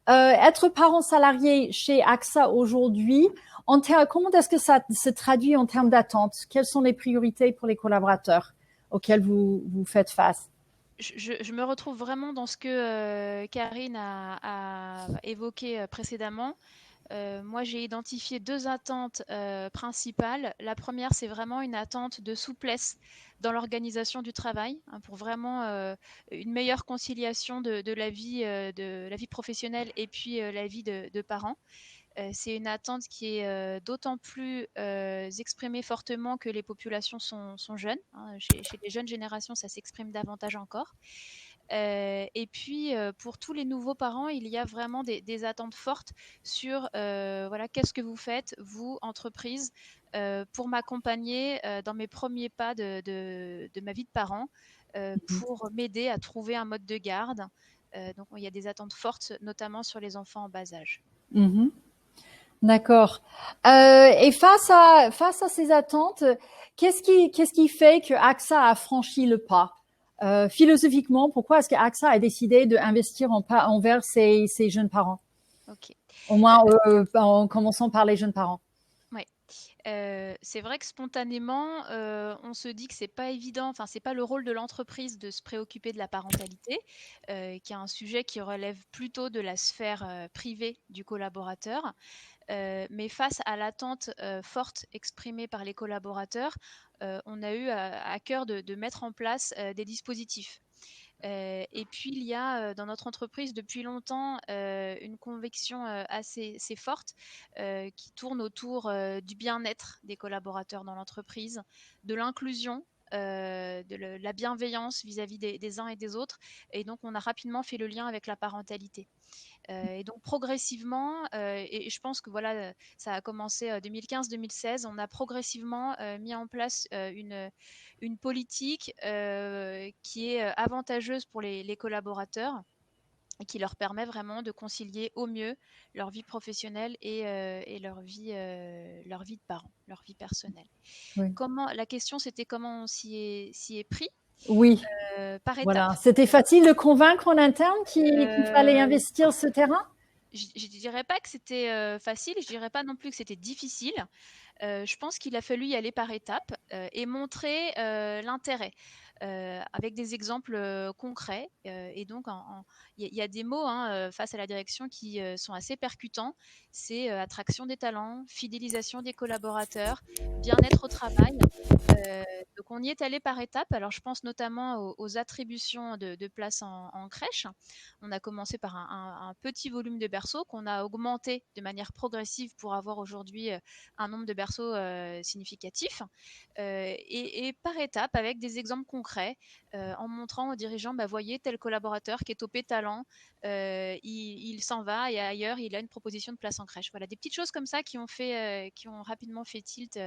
être parent salarié chez AXA aujourd'hui, comment est-ce que ça se traduit en termes d'attente? Quelles sont les priorités pour les collaborateurs auxquels vous faites face? Je me retrouve vraiment dans ce que Karine a évoqué précédemment. Moi, j'ai identifié 2 attentes principales. La première, c'est vraiment une attente de souplesse dans l'organisation du travail, hein, pour vraiment une meilleure conciliation de la vie professionnelle et puis la vie de parents. C'est une attente qui est d'autant plus exprimée fortement que les populations sont jeunes, hein. Chez les jeunes générations, ça s'exprime davantage encore. Et puis, pour tous les nouveaux parents, il y a vraiment des attentes fortes sur voilà, qu'est-ce que vous faites, vous, entreprise, pour m'accompagner dans mes premiers pas de ma vie de parent, pour m'aider à trouver un mode de garde. Donc, il y a des attentes fortes, notamment sur les enfants en bas âge. Mm-hmm. D'accord. Et face à ces attentes, qu'est-ce qui fait que AXA a franchi le pas? Philosophiquement, pourquoi est-ce que AXA a décidé d'investir envers ces jeunes parents? Ok. Au moins, en commençant par les jeunes parents. Ouais. C'est vrai que spontanément, on se dit que c'est pas évident, enfin c'est pas le rôle de l'entreprise de se préoccuper de la parentalité, qui est un sujet qui relève plutôt de la sphère privée du collaborateur. Mais face à l'attente forte exprimée par les collaborateurs, on a eu à cœur de mettre en place des dispositifs. Et puis, il y a dans notre entreprise depuis longtemps une conviction assez forte qui tourne autour du bien-être des collaborateurs dans l'entreprise, de l'inclusion, de la bienveillance vis-à-vis des uns et des autres. Et donc, on a rapidement fait le lien avec la parentalité. Et donc progressivement, et je pense que voilà, ça a commencé 2015-2016, on a progressivement mis en place une politique qui est avantageuse pour les collaborateurs et qui leur permet vraiment de concilier au mieux leur vie professionnelle et leur vie de parents, leur vie personnelle. Oui. La question, c'était comment on s'y est pris. Oui. Par étapes. Voilà. C'était facile de convaincre en interne qu'il fallait investir ce terrain? Je ne dirais pas que c'était facile, je dirais pas non plus que c'était difficile. Je pense qu'il a fallu y aller par étapes et montrer l'intérêt avec des exemples concrets. Et donc, il y a des mots face à la direction qui sont assez percutants. C'est attraction des talents, fidélisation des collaborateurs, bien-être au travail. Donc, on y est allé par étapes. Alors, je pense notamment aux attributions de places en crèche. On a commencé par un petit volume de berceaux qu'on a augmenté de manière progressive pour avoir aujourd'hui un nombre de berceaux significatif. Et par étapes, avec des exemples concrets, en montrant aux dirigeants, voyez, tel collaborateur qui est topé talent, il s'en va et ailleurs, il a une proposition de place en crèche. Voilà, des petites choses comme ça qui ont rapidement fait tilt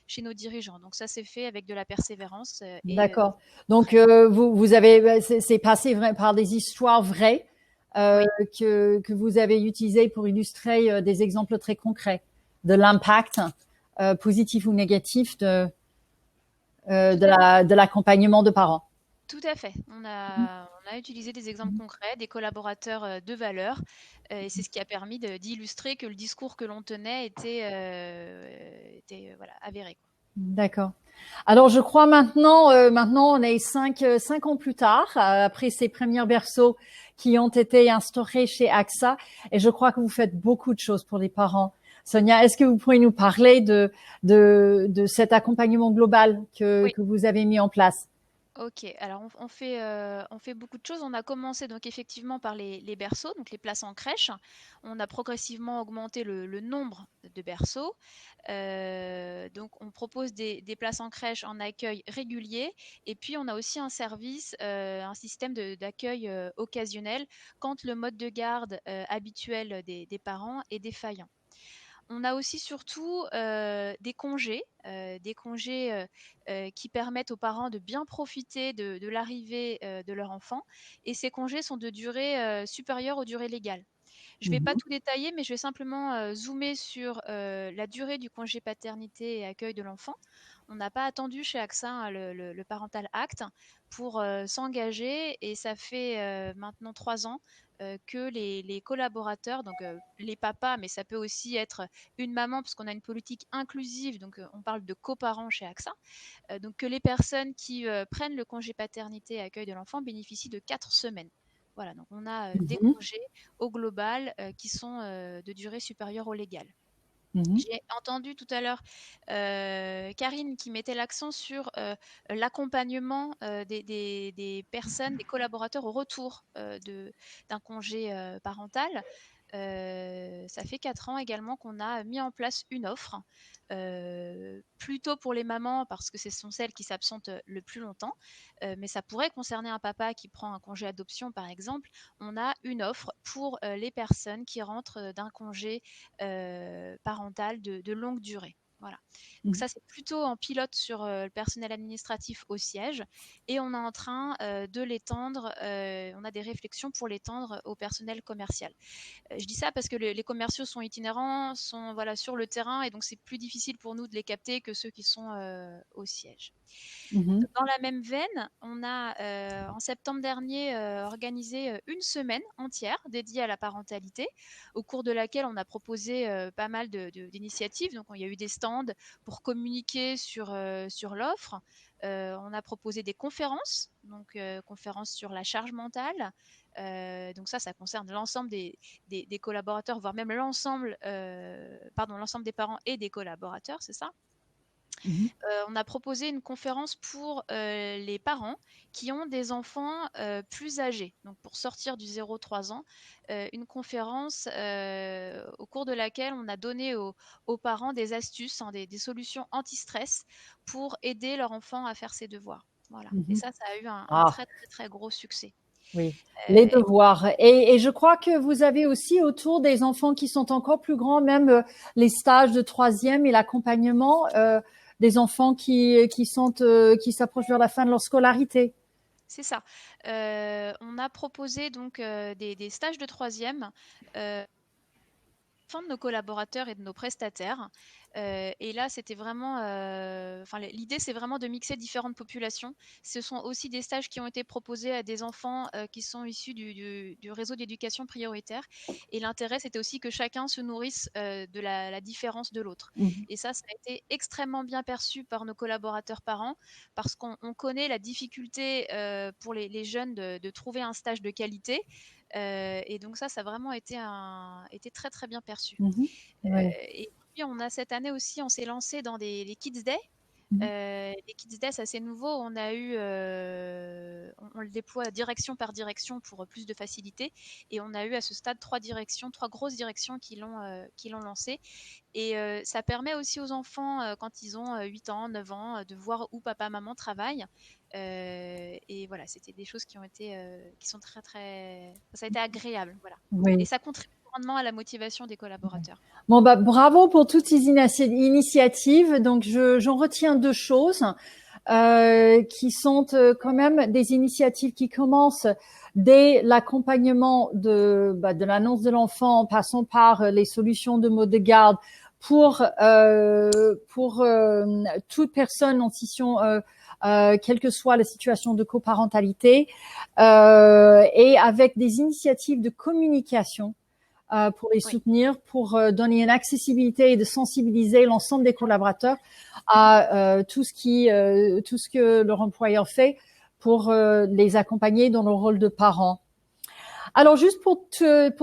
chez nos dirigeants. Donc ça s'est fait avec de la persévérance. D'accord. Donc vous avez, c'est passé par des histoires vraies Oui. que vous avez utilisées pour illustrer des exemples très concrets de l'impact positif ou négatif de l'accompagnement de parents. Tout à fait. On a utilisé des exemples concrets, des collaborateurs de valeur, et c'est ce qui a permis d'illustrer que le discours que l'on tenait était voilà, avéré. D'accord. Alors, je crois maintenant on est 5 ans plus tard, après ces premiers berceaux qui ont été instaurés chez AXA, et je crois que vous faites beaucoup de choses pour les parents. Sonia, est-ce que vous pourriez nous parler de cet accompagnement global que vous avez mis en place? Ok, alors on fait beaucoup de choses. On a commencé donc effectivement par les berceaux, donc les places en crèche. On a progressivement augmenté le nombre de berceaux. Donc on propose des places en crèche en accueil régulier. Et puis on a aussi un service, un système d'accueil occasionnel quand le mode de garde habituel des parents est défaillant. On a aussi surtout des congés qui permettent aux parents de bien profiter de l'arrivée de leur enfant. Et ces congés sont de durée supérieure aux durées légales. Je ne vais pas Mhm. tout détailler, mais je vais simplement zoomer sur la durée du congé paternité et accueil de l'enfant. On n'a pas attendu chez AXA hein, le Parental Act pour s'engager et ça fait maintenant 3 ans que les collaborateurs, donc les papas, mais ça peut aussi être une maman parce qu'on a une politique inclusive, donc on parle de coparents chez AXA, donc que les personnes qui prennent le congé paternité et accueil de l'enfant bénéficient de 4 semaines. Voilà, donc on a des Mhm. congés au global qui sont de durée supérieure au légal. Mhm. J'ai entendu tout à l'heure Karine qui mettait l'accent sur l'accompagnement des personnes, des collaborateurs au retour d'un congé parental. Ça fait 4 ans également qu'on a mis en place une offre, plutôt pour les mamans parce que ce sont celles qui s'absentent le plus longtemps, mais ça pourrait concerner un papa qui prend un congé adoption par exemple. On a une offre pour les personnes qui rentrent d'un congé parental de longue durée. Voilà. Donc Mhm. ça, c'est plutôt en pilote sur le personnel administratif au siège et on est en train de l'étendre, on a des réflexions pour l'étendre au personnel commercial. Je dis ça parce que les commerciaux sont itinérants, sont voilà, sur le terrain et donc c'est plus difficile pour nous de les capter que ceux qui sont au siège. Mhm. Dans la même veine, on a en septembre dernier organisé une semaine entière dédiée à la parentalité, au cours de laquelle on a proposé pas mal d'initiatives. Donc il y a eu des stands pour communiquer sur l'offre. On a proposé des conférences, donc conférences sur la charge mentale. Donc ça concerne l'ensemble des collaborateurs, voire même l'ensemble des parents et des collaborateurs, c'est ça. Mhm. On a proposé une conférence pour les parents qui ont des enfants plus âgés. Donc pour sortir du 0-3 ans, une conférence au cours de laquelle on a donné aux parents des astuces, hein, des solutions anti-stress pour aider leur enfant à faire ses devoirs. Voilà. Et Mhm. ça a eu un Ah, très très très gros succès. oui, les Euh, devoirs. Et je crois que vous avez aussi autour des enfants qui sont encore plus grands, même les stages de troisième et l'accompagnement des enfants qui s'approchent vers la fin de leur scolarité. C'est ça. On a proposé donc des stages de troisième de nos collaborateurs et de nos prestataires. Et là, c'était vraiment, l'idée, c'est vraiment de mixer différentes populations. Ce sont aussi des stages qui ont été proposés à des enfants qui sont issus du réseau d'éducation prioritaire. Et l'intérêt, c'était aussi que chacun se nourrisse de la différence de l'autre. Mhm. Et ça a été extrêmement bien perçu par nos collaborateurs parents parce qu'on connaît la difficulté pour les jeunes de trouver un stage de qualité. Et donc ça a vraiment été très très bien perçu. Mhm. Ouais. Et puis on a cette année aussi, on s'est lancé dans les Kids Day. Mhm. Les Kids Day, c'est assez nouveau. On a eu, on le déploie direction par direction pour plus de facilité. Et on a eu à ce stade 3 grosses directions qui l'ont lancé. Et ça permet aussi aux enfants, quand ils ont 8 ans, 9 ans, de voir où papa, maman travaillent. Et voilà, c'était des choses qui sont très, très... Ça a été agréable, voilà. Et Oui. ça contribue grandement à la motivation des collaborateurs. Bon, bah, bravo pour toutes ces initiatives. Donc, j'en retiens deux choses qui sont quand même des initiatives qui commencent dès l'accompagnement de l'annonce de l'enfant, en passant par les solutions de mode de garde pour toute personne en situation quelle que soit la situation de coparentalité, et avec des initiatives de communication pour les Oui. soutenir, pour donner une accessibilité et de sensibiliser l'ensemble des collaborateurs à tout ce que leur employeur fait pour les accompagner dans leur rôle de parents. Alors juste pour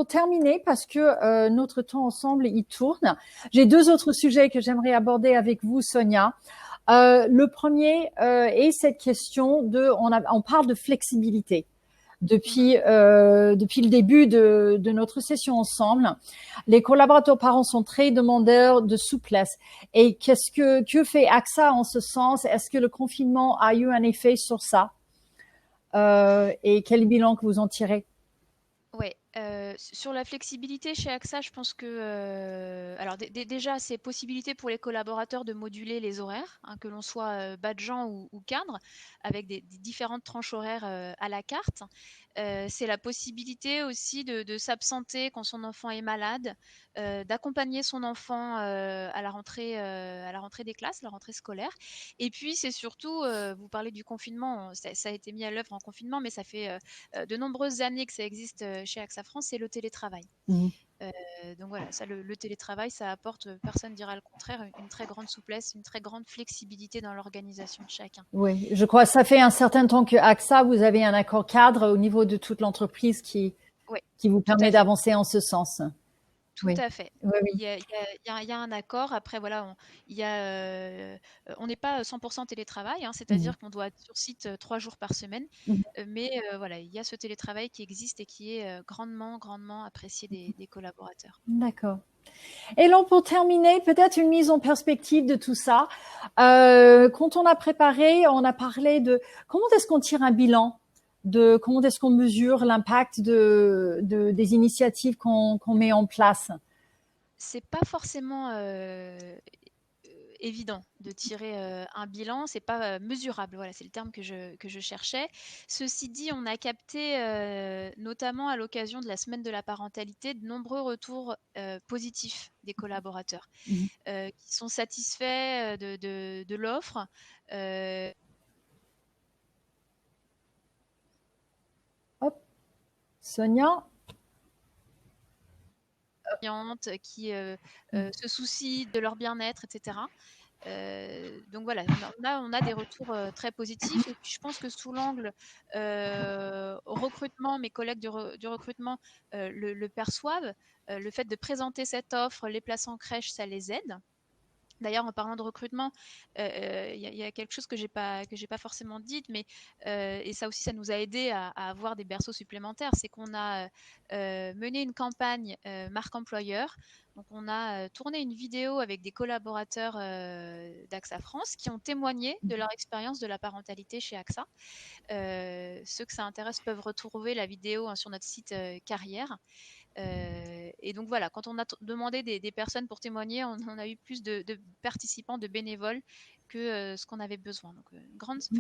terminer, parce que notre temps ensemble il tourne, j'ai deux autres sujets que j'aimerais aborder avec vous, Sonia. Le premier est cette question on parle de flexibilité. Depuis le début de notre session ensemble, les collaborateurs parents sont très demandeurs de souplesse. Et que fait AXA en ce sens? Est-ce que le confinement a eu un effet sur ça? Et quel bilan que vous en tirez? Ouais, sur la flexibilité chez AXA, je pense que, alors déjà, c'est possibilité pour les collaborateurs de moduler les horaires, hein, que l'on soit badgeant ou cadre, avec des différentes tranches horaires à la carte. C'est la possibilité aussi de s'absenter quand son enfant est malade, d'accompagner son enfant à la rentrée des classes, la rentrée scolaire. Et puis, c'est surtout, vous parlez du confinement, ça a été mis à l'œuvre en confinement, mais ça fait de nombreuses années que ça existe chez AXA France, c'est le télétravail. Mmh. Donc voilà, ça, le télétravail, ça apporte, personne ne dira le contraire, une très grande souplesse, une très grande flexibilité dans l'organisation de chacun. Oui, je crois que ça fait un certain temps que AXA, vous avez un accord cadre au niveau de toute l'entreprise qui vous permet d'avancer en ce sens. Tout à fait. Oui, oui. Il y a un accord. Après, voilà, on n'est pas 100% télétravail, hein, c'est-à-dire qu'on doit être sur site 3 jours par semaine. Mais voilà, il y a ce télétravail qui existe et qui est grandement, grandement apprécié des collaborateurs. D'accord. Et là, pour terminer, peut-être une mise en perspective de tout ça. Quand on a préparé, on a parlé de comment est-ce qu'on tire un bilan, de comment est-ce qu'on mesure l'impact des initiatives qu'on met en place. C'est pas forcément évident de tirer un bilan, c'est pas mesurable, voilà, c'est le terme que je cherchais. Ceci dit, on a capté, notamment à l'occasion de la semaine de la parentalité, de nombreux retours positifs des collaborateurs qui sont satisfaits de l'offre. Hop, Sonia. Qui se soucient de leur bien-être, etc. Donc voilà, on a des retours très positifs. Et puis je pense que sous l'angle recrutement, mes collègues du recrutement le perçoivent. Le fait de présenter cette offre, les places en crèche, ça les aide. D'ailleurs, en parlant de recrutement, il y a quelque chose que j'ai pas forcément dit, mais et ça aussi, ça nous a aidé à avoir des berceaux supplémentaires. C'est qu'on a mené une campagne marque employeur. Donc, on a tourné une vidéo avec des collaborateurs d'AXA France qui ont témoigné de leur expérience de la parentalité chez AXA. Ceux que ça intéresse peuvent retrouver la vidéo sur notre site carrière. Et donc voilà, quand on a demandé des personnes pour témoigner, on a eu plus de participants, de bénévoles que ce qu'on avait besoin. Donc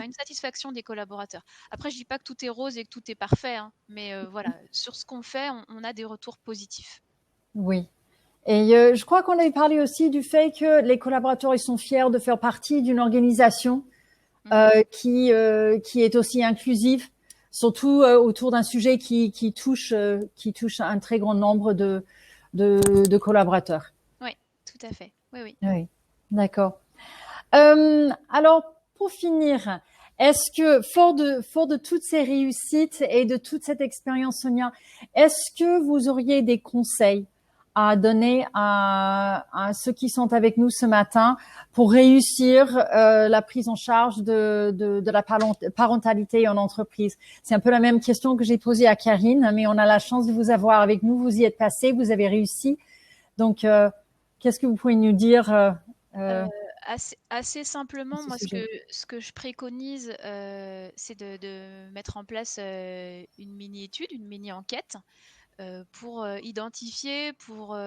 une satisfaction des collaborateurs. Après, je dis pas que tout est rose et que tout est parfait, hein, mais voilà, sur ce qu'on fait, on a des retours positifs. Oui. Et je crois qu'on avait parlé aussi du fait que les collaborateurs, ils sont fiers de faire partie d'une organisation qui est aussi inclusive, surtout autour d'un sujet qui touche un très grand nombre de collaborateurs. Oui, tout à fait. Oui. Oui, d'accord. Alors, pour finir, est-ce que, fort de toutes ces réussites et de toute cette expérience, Sonia, est-ce que vous auriez des conseils à donner à ceux qui sont avec nous ce matin pour réussir la prise en charge de la parentalité en entreprise? C'est un peu la même question que j'ai posée à Karine, mais on a la chance de vous avoir avec nous. Vous y êtes passé, vous avez réussi. Donc, qu'est-ce que vous pouvez nous dire assez simplement, moi, ce que je préconise, c'est de mettre en place une mini-étude, une mini-enquête pour identifier, pour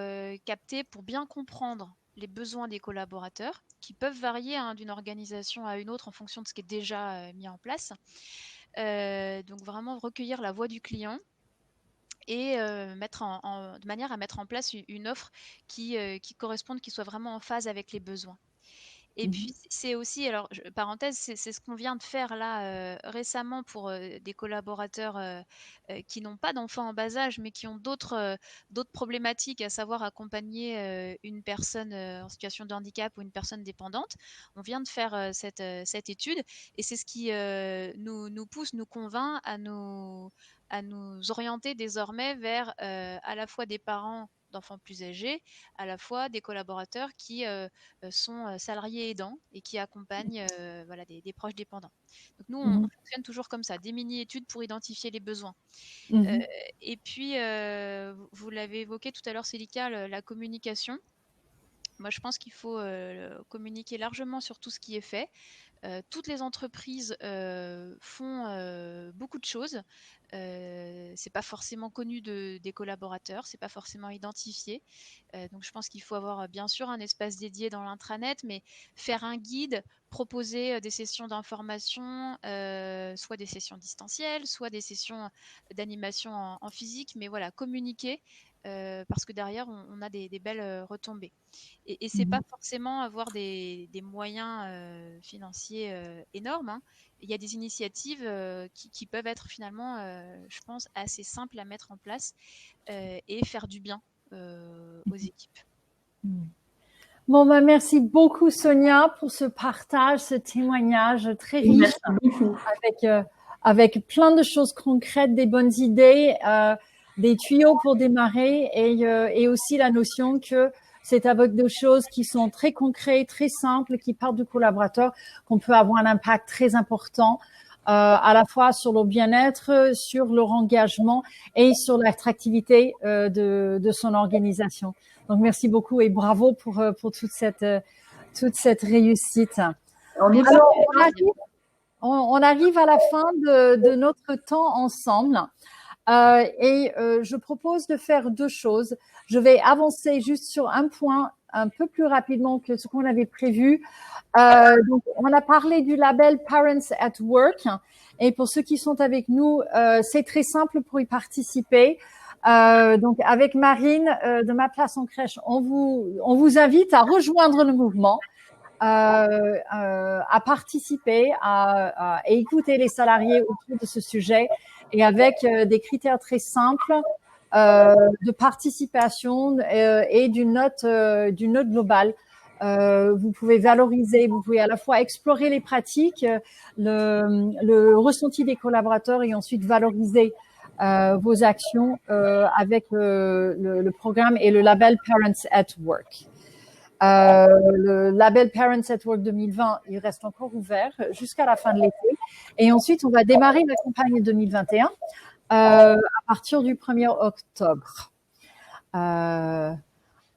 capter, pour bien comprendre les besoins des collaborateurs qui peuvent varier d'une organisation à une autre en fonction de ce qui est déjà mis en place. Donc vraiment recueillir la voix du client et de manière à mettre en place une offre qui corresponde, qui soit vraiment en phase avec les besoins. Et puis, c'est aussi, alors, parenthèse, c'est ce qu'on vient de faire là récemment pour des collaborateurs qui n'ont pas d'enfants en bas âge, mais qui ont d'autres problématiques, à savoir accompagner une personne en situation de handicap ou une personne dépendante. On vient de faire cette étude et c'est ce qui nous pousse, nous convainc à nous orienter désormais vers à la fois des parents d'enfants plus âgés, à la fois des collaborateurs qui sont salariés aidants et qui accompagnent voilà, des proches dépendants. Donc nous, on fonctionne toujours comme ça, des mini-études pour identifier les besoins. Et puis, vous l'avez évoqué tout à l'heure, Célica, la communication. Moi, je pense qu'il faut communiquer largement sur tout ce qui est fait. Toutes les entreprises font beaucoup de choses. C'est pas forcément connu des collaborateurs, c'est pas forcément identifié. Donc, je pense qu'il faut avoir bien sûr un espace dédié dans l'intranet, mais faire un guide, proposer des sessions d'information, soit des sessions distancielles, soit des sessions d'animation en physique, mais voilà, communiquer. Parce que derrière, on a des belles retombées. Et c'est pas forcément avoir des moyens financiers énormes, hein. Il y a des initiatives qui peuvent être finalement, je pense, assez simples à mettre en place et faire du bien aux équipes. Bon, bah, merci beaucoup, Sonia, pour ce partage, ce témoignage très riche, avec plein de choses concrètes, des bonnes idées, des tuyaux pour démarrer et aussi la notion que c'est avec des choses qui sont très concrètes, très simples, qui partent du collaborateur, qu'on peut avoir un impact très important, à la fois sur leur bien-être, sur leur engagement et sur l'attractivité de son organisation. Donc, merci beaucoup et bravo pour toute cette réussite. Alors, on arrive à la fin de notre temps ensemble. Je propose de faire deux choses. Je vais avancer juste sur un point un peu plus rapidement que ce qu'on avait prévu. Donc, on a parlé du label Parents at Work. Et pour ceux qui sont avec nous, c'est très simple pour y participer. Donc, avec Marine de Ma Place en Crèche, on vous invite à rejoindre le mouvement. À participer, à écouter les salariés autour de ce sujet et avec des critères très simples de participation et d'une note globale. Vous pouvez valoriser, vous pouvez à la fois explorer les pratiques, le ressenti des collaborateurs et ensuite valoriser vos actions avec le programme et le label Parents at Work. Le label Parents at Work 2020, il reste encore ouvert jusqu'à la fin de l'été. Et ensuite, on va démarrer la campagne 2021 à partir du 1er octobre.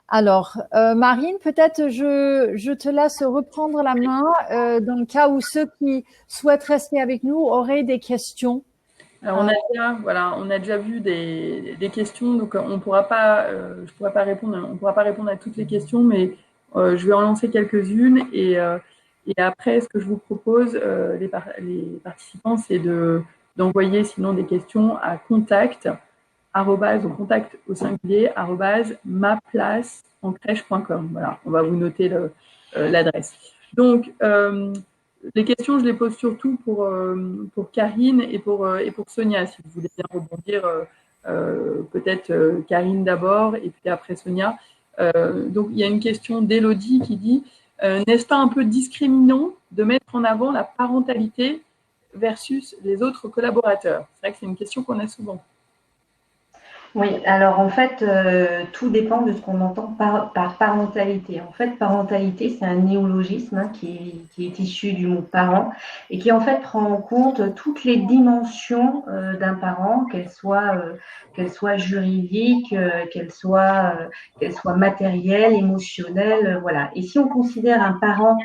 Alors, Marine, peut-être je te laisse reprendre la main dans le cas où ceux qui souhaitent rester avec nous auraient des questions. Alors on a déjà vu des questions, donc on pourra pas répondre à toutes les questions, mais je vais en lancer quelques-unes et après, ce que je vous propose, les participants, c'est d'envoyer sinon des questions à contact au singulier maplaceencrèche.com. Voilà, on va vous noter l'adresse. Donc les questions, je les pose surtout pour Karine et pour Sonia, si vous voulez bien rebondir, peut-être Karine d'abord et puis après Sonia. Donc, il y a une question d'Élodie qui dit n'est-ce pas un peu discriminant de mettre en avant la parentalité versus les autres collaborateurs? C'est vrai que c'est une question qu'on a souvent. Oui, alors en fait, tout dépend de ce qu'on entend par parentalité. En fait, parentalité, c'est un néologisme qui est issu du mot parent et qui en fait prend en compte toutes les dimensions d'un parent, qu'elles soient juridiques, qu'elles soient matérielles, émotionnelles, voilà. Et si on considère un parent,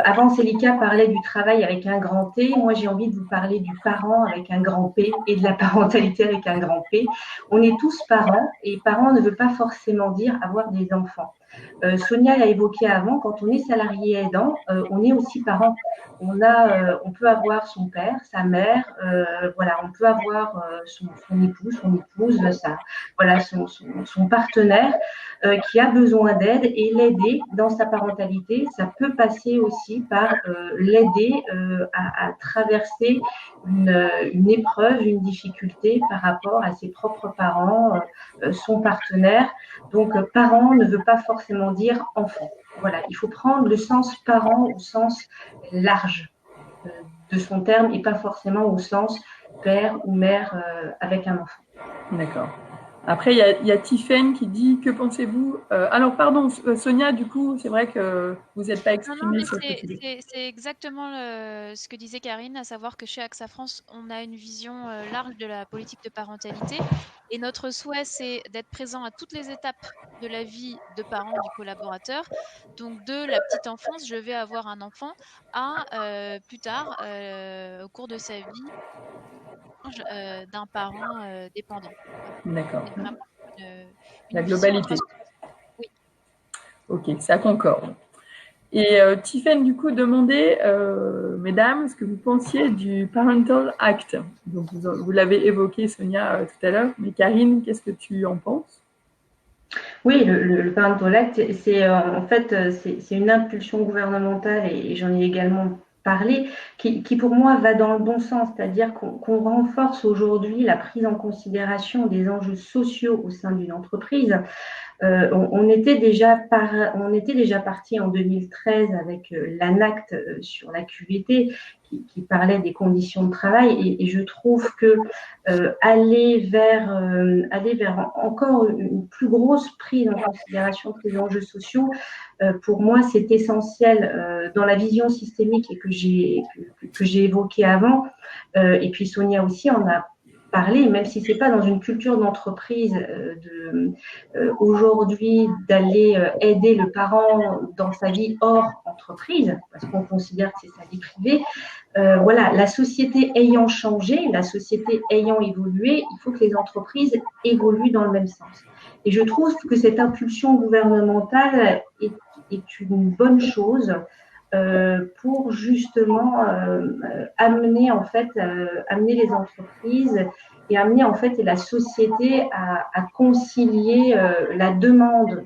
avant Célica parlait du travail avec un grand T, moi j'ai envie de vous parler du parent avec un grand P et de la parentalité avec un grand P. On est tous parents et parents ne veut pas forcément dire avoir des enfants. Sonia l'a évoqué avant, quand on est salarié aidant, on est aussi parent. On peut avoir son père, sa mère, voilà, on peut avoir son épouse, son partenaire qui a besoin d'aide et l'aider dans sa parentalité. Ça peut passer aussi par l'aider à traverser une épreuve, une difficulté par rapport à ses propres parents, son partenaire. Donc, parent ne veut pas forcément dire enfant. Voilà, il faut prendre le sens parent au sens large de son terme et pas forcément au sens père ou mère avec un enfant. D'accord. Après, il y a Tiffaine qui dit, que pensez-vous alors, pardon, Sonia, du coup, c'est vrai que vous n'êtes pas Non, non, exprimée mais sur ce sujet. c'est exactement ce que disait Karine, à savoir que chez AXA France, on a une vision large de la politique de parentalité. Et notre souhait, c'est d'être présent à toutes les étapes de la vie de parents du collaborateur. Donc, de la petite enfance, je vais avoir un enfant, à plus tard, au cours de sa vie, d'un parent dépendant. Voilà. D'accord. C'est vraiment La une vision à globalité. 360. Oui. Ok, ça concorde. Et Tiffaine, du coup, demandait, mesdames, ce que vous pensiez du Parental Act. Donc, vous l'avez évoqué, Sonia, tout à l'heure. Mais Karine, qu'est-ce que tu en penses? Oui, le Parental Act, en fait, c'est une impulsion gouvernementale, et j'en ai également parlé, qui pour moi va dans le bon sens, c'est-à-dire qu'on renforce aujourd'hui la prise en considération des enjeux sociaux au sein d'une entreprise. On était déjà parti en 2013 avec l'ANACT sur la QVT qui parlait des conditions de travail, et je trouve que aller vers encore une plus grosse prise en considération de ces enjeux sociaux, pour moi c'est essentiel dans la vision systémique et que j'ai évoquée avant, et puis Sonia aussi en a parlé, même si c'est pas dans une culture d'entreprise aujourd'hui d'aller aider le parent dans sa vie hors entreprise, parce qu'on considère que c'est sa vie privée. Voilà, la société ayant changé, la société ayant évolué, il faut que les entreprises évoluent dans le même sens. Et je trouve que cette impulsion gouvernementale est une bonne chose pour justement amener les entreprises et amener en fait la société à concilier la demande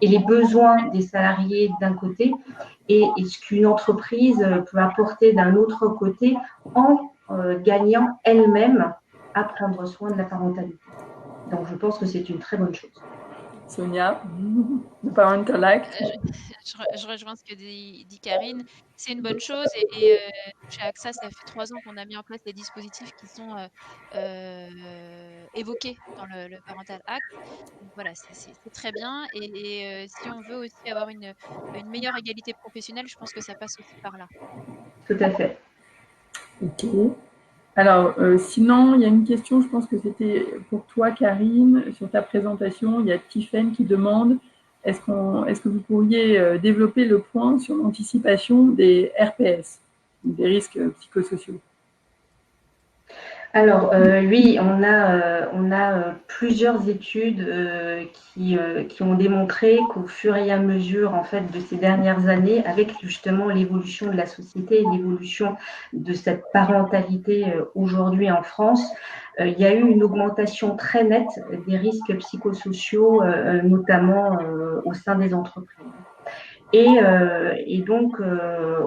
et les besoins des salariés d'un côté, et ce qu'une entreprise peut apporter d'un autre côté, en gagnant elle-même à prendre soin de la parentalité. Donc je pense que c'est une très bonne chose. Sonia, le Parental Act. Je rejoins ce que dit Karine. C'est une bonne chose. Et chez AXA, ça fait 3 ans qu'on a mis en place des dispositifs qui sont évoqués dans le Parental Act. Donc voilà, c'est très bien. Et si on veut aussi avoir une meilleure égalité professionnelle, je pense que ça passe aussi par là. Tout à fait. Ok. Alors, sinon, il y a une question, je pense que c'était pour toi, Karine, sur ta présentation. Il y a Tiffaine qui demande, est-ce que vous pourriez développer le point sur l'anticipation des RPS, des risques psychosociaux? Alors oui, on a plusieurs études qui ont démontré qu'au fur et à mesure en fait de ces dernières années, avec justement l'évolution de la société et l'évolution de cette parentalité aujourd'hui en France, il y a eu une augmentation très nette des risques psychosociaux, notamment au sein des entreprises. Et donc,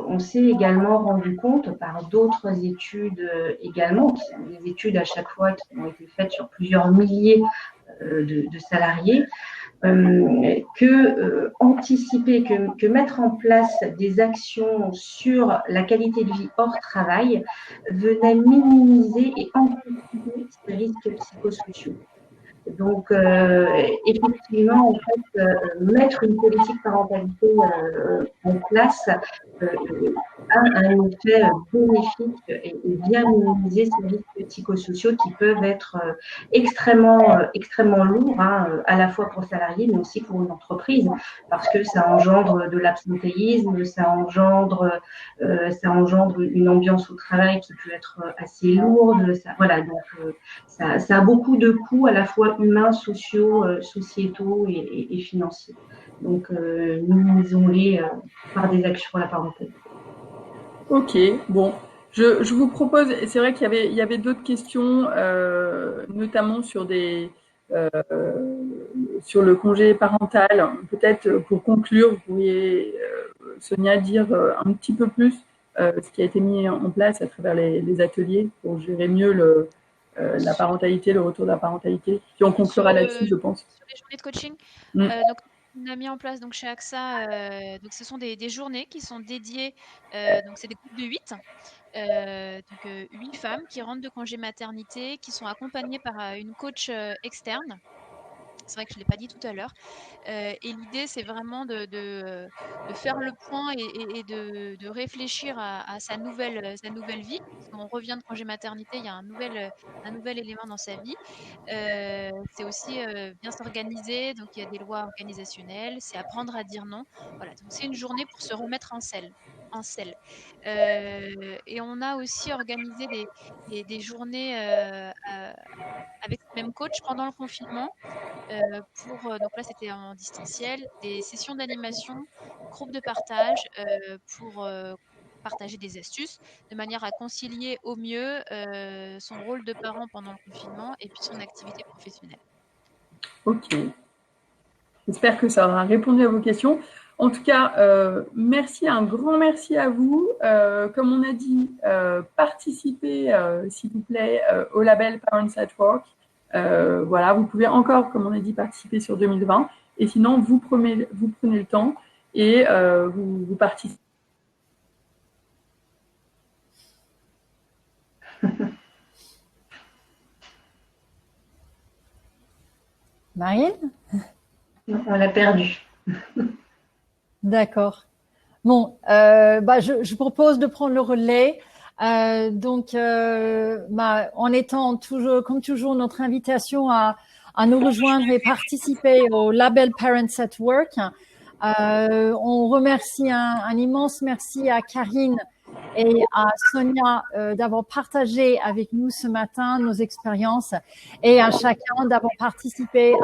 on s'est également rendu compte par d'autres études également, qui sont des études à chaque fois qui ont été faites sur plusieurs milliers de salariés, que anticiper, que mettre en place des actions sur la qualité de vie hors travail venait minimiser et anticiper ces risques psychosociaux. Donc, effectivement, en fait, mettre une politique parentalité en place a un effet bénéfique et bien minimiser ces risques psychosociaux qui peuvent être extrêmement lourds, à la fois pour le salarié, mais aussi pour une entreprise, parce que ça engendre de l'absentéisme, ça engendre une ambiance au travail qui peut être assez lourde. Voilà, donc ça a beaucoup de coûts à la fois humains, sociaux, sociétaux et financiers. Donc, minimisons-les par des actions à la parentalité. Ok, bon. Je vous propose, c'est vrai qu'il y avait d'autres questions, notamment sur sur le congé parental. Peut-être pour conclure, vous pourriez, Sonia, dire un petit peu plus ce qui a été mis en place à travers les ateliers pour gérer mieux la parentalité, le retour de la parentalité. Puis on conclura là-dessus, je pense. Sur les journées de coaching, Mm. donc on a mis en place donc chez AXA, donc ce sont des journées qui sont dédiées, donc c'est des groupes de 8 Donc 8 femmes qui rentrent de congé maternité, qui sont accompagnées par une coach externe. C'est vrai que je ne l'ai pas dit tout à l'heure. Et l'idée, c'est vraiment de faire le point et de réfléchir à sa nouvelle vie. Parce qu'on revient de congé maternité, il y a un nouvel élément dans sa vie. C'est aussi bien s'organiser. Donc, il y a des lois organisationnelles. C'est apprendre à dire non. Voilà. Donc, c'est une journée pour se remettre en selle. Et on a aussi organisé des journées avec ce même coach pendant le confinement. Donc là, c'était en distanciel, des sessions d'animation, groupe de partage pour partager des astuces de manière à concilier au mieux son rôle de parent pendant le confinement et puis son activité professionnelle. Ok. J'espère que ça aura répondu à vos questions. En tout cas, merci, un grand merci à vous. Comme on a dit, participez, s'il vous plaît, au label Parents at Work. Voilà, vous pouvez encore, comme on a dit, participer sur 2020. Et sinon, vous prenez le temps et vous participez. Marine? On l'a perdu. D'accord. Bon, je propose de prendre le relais. En étant toujours, comme toujours, notre invitation à nous rejoindre et participer au label Parents at Work. On remercie un immense merci à Karine et à Sonia d'avoir partagé avec nous ce matin nos expériences et à chacun d'avoir participé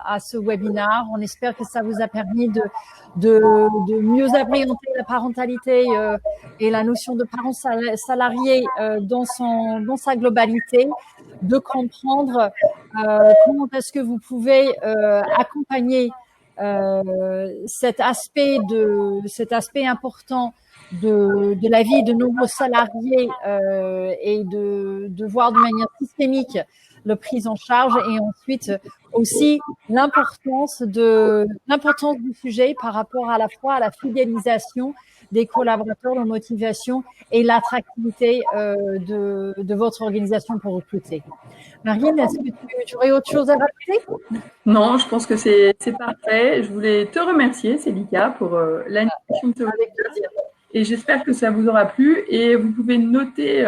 à ce webinaire. On espère que ça vous a permis de mieux appréhender la parentalité et la notion de parent salarié dans sa globalité, de comprendre comment est-ce que vous pouvez accompagner cet aspect important de la vie de nombreux salariés et de voir de manière systémique la prise en charge et ensuite aussi l'importance du sujet par rapport à la fois à la fidélisation des collaborateurs, la motivation et l'attractivité de votre organisation pour recruter. Marine, est-ce que tu aurais autre chose à rajouter? Non, je pense que c'est parfait. Je voulais te remercier, Célika, pour l'animation de ce webinaire. Et j'espère que ça vous aura plu. Et vous pouvez noter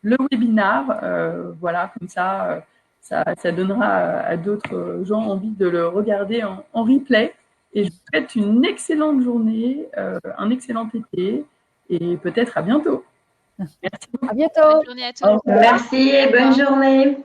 le webinaire. Voilà, comme ça donnera à d'autres gens envie de le regarder en replay. Et je vous souhaite une excellente journée, un excellent été et peut-être à bientôt. Merci beaucoup. À bientôt. Bonne journée à tous. Merci et bonne journée.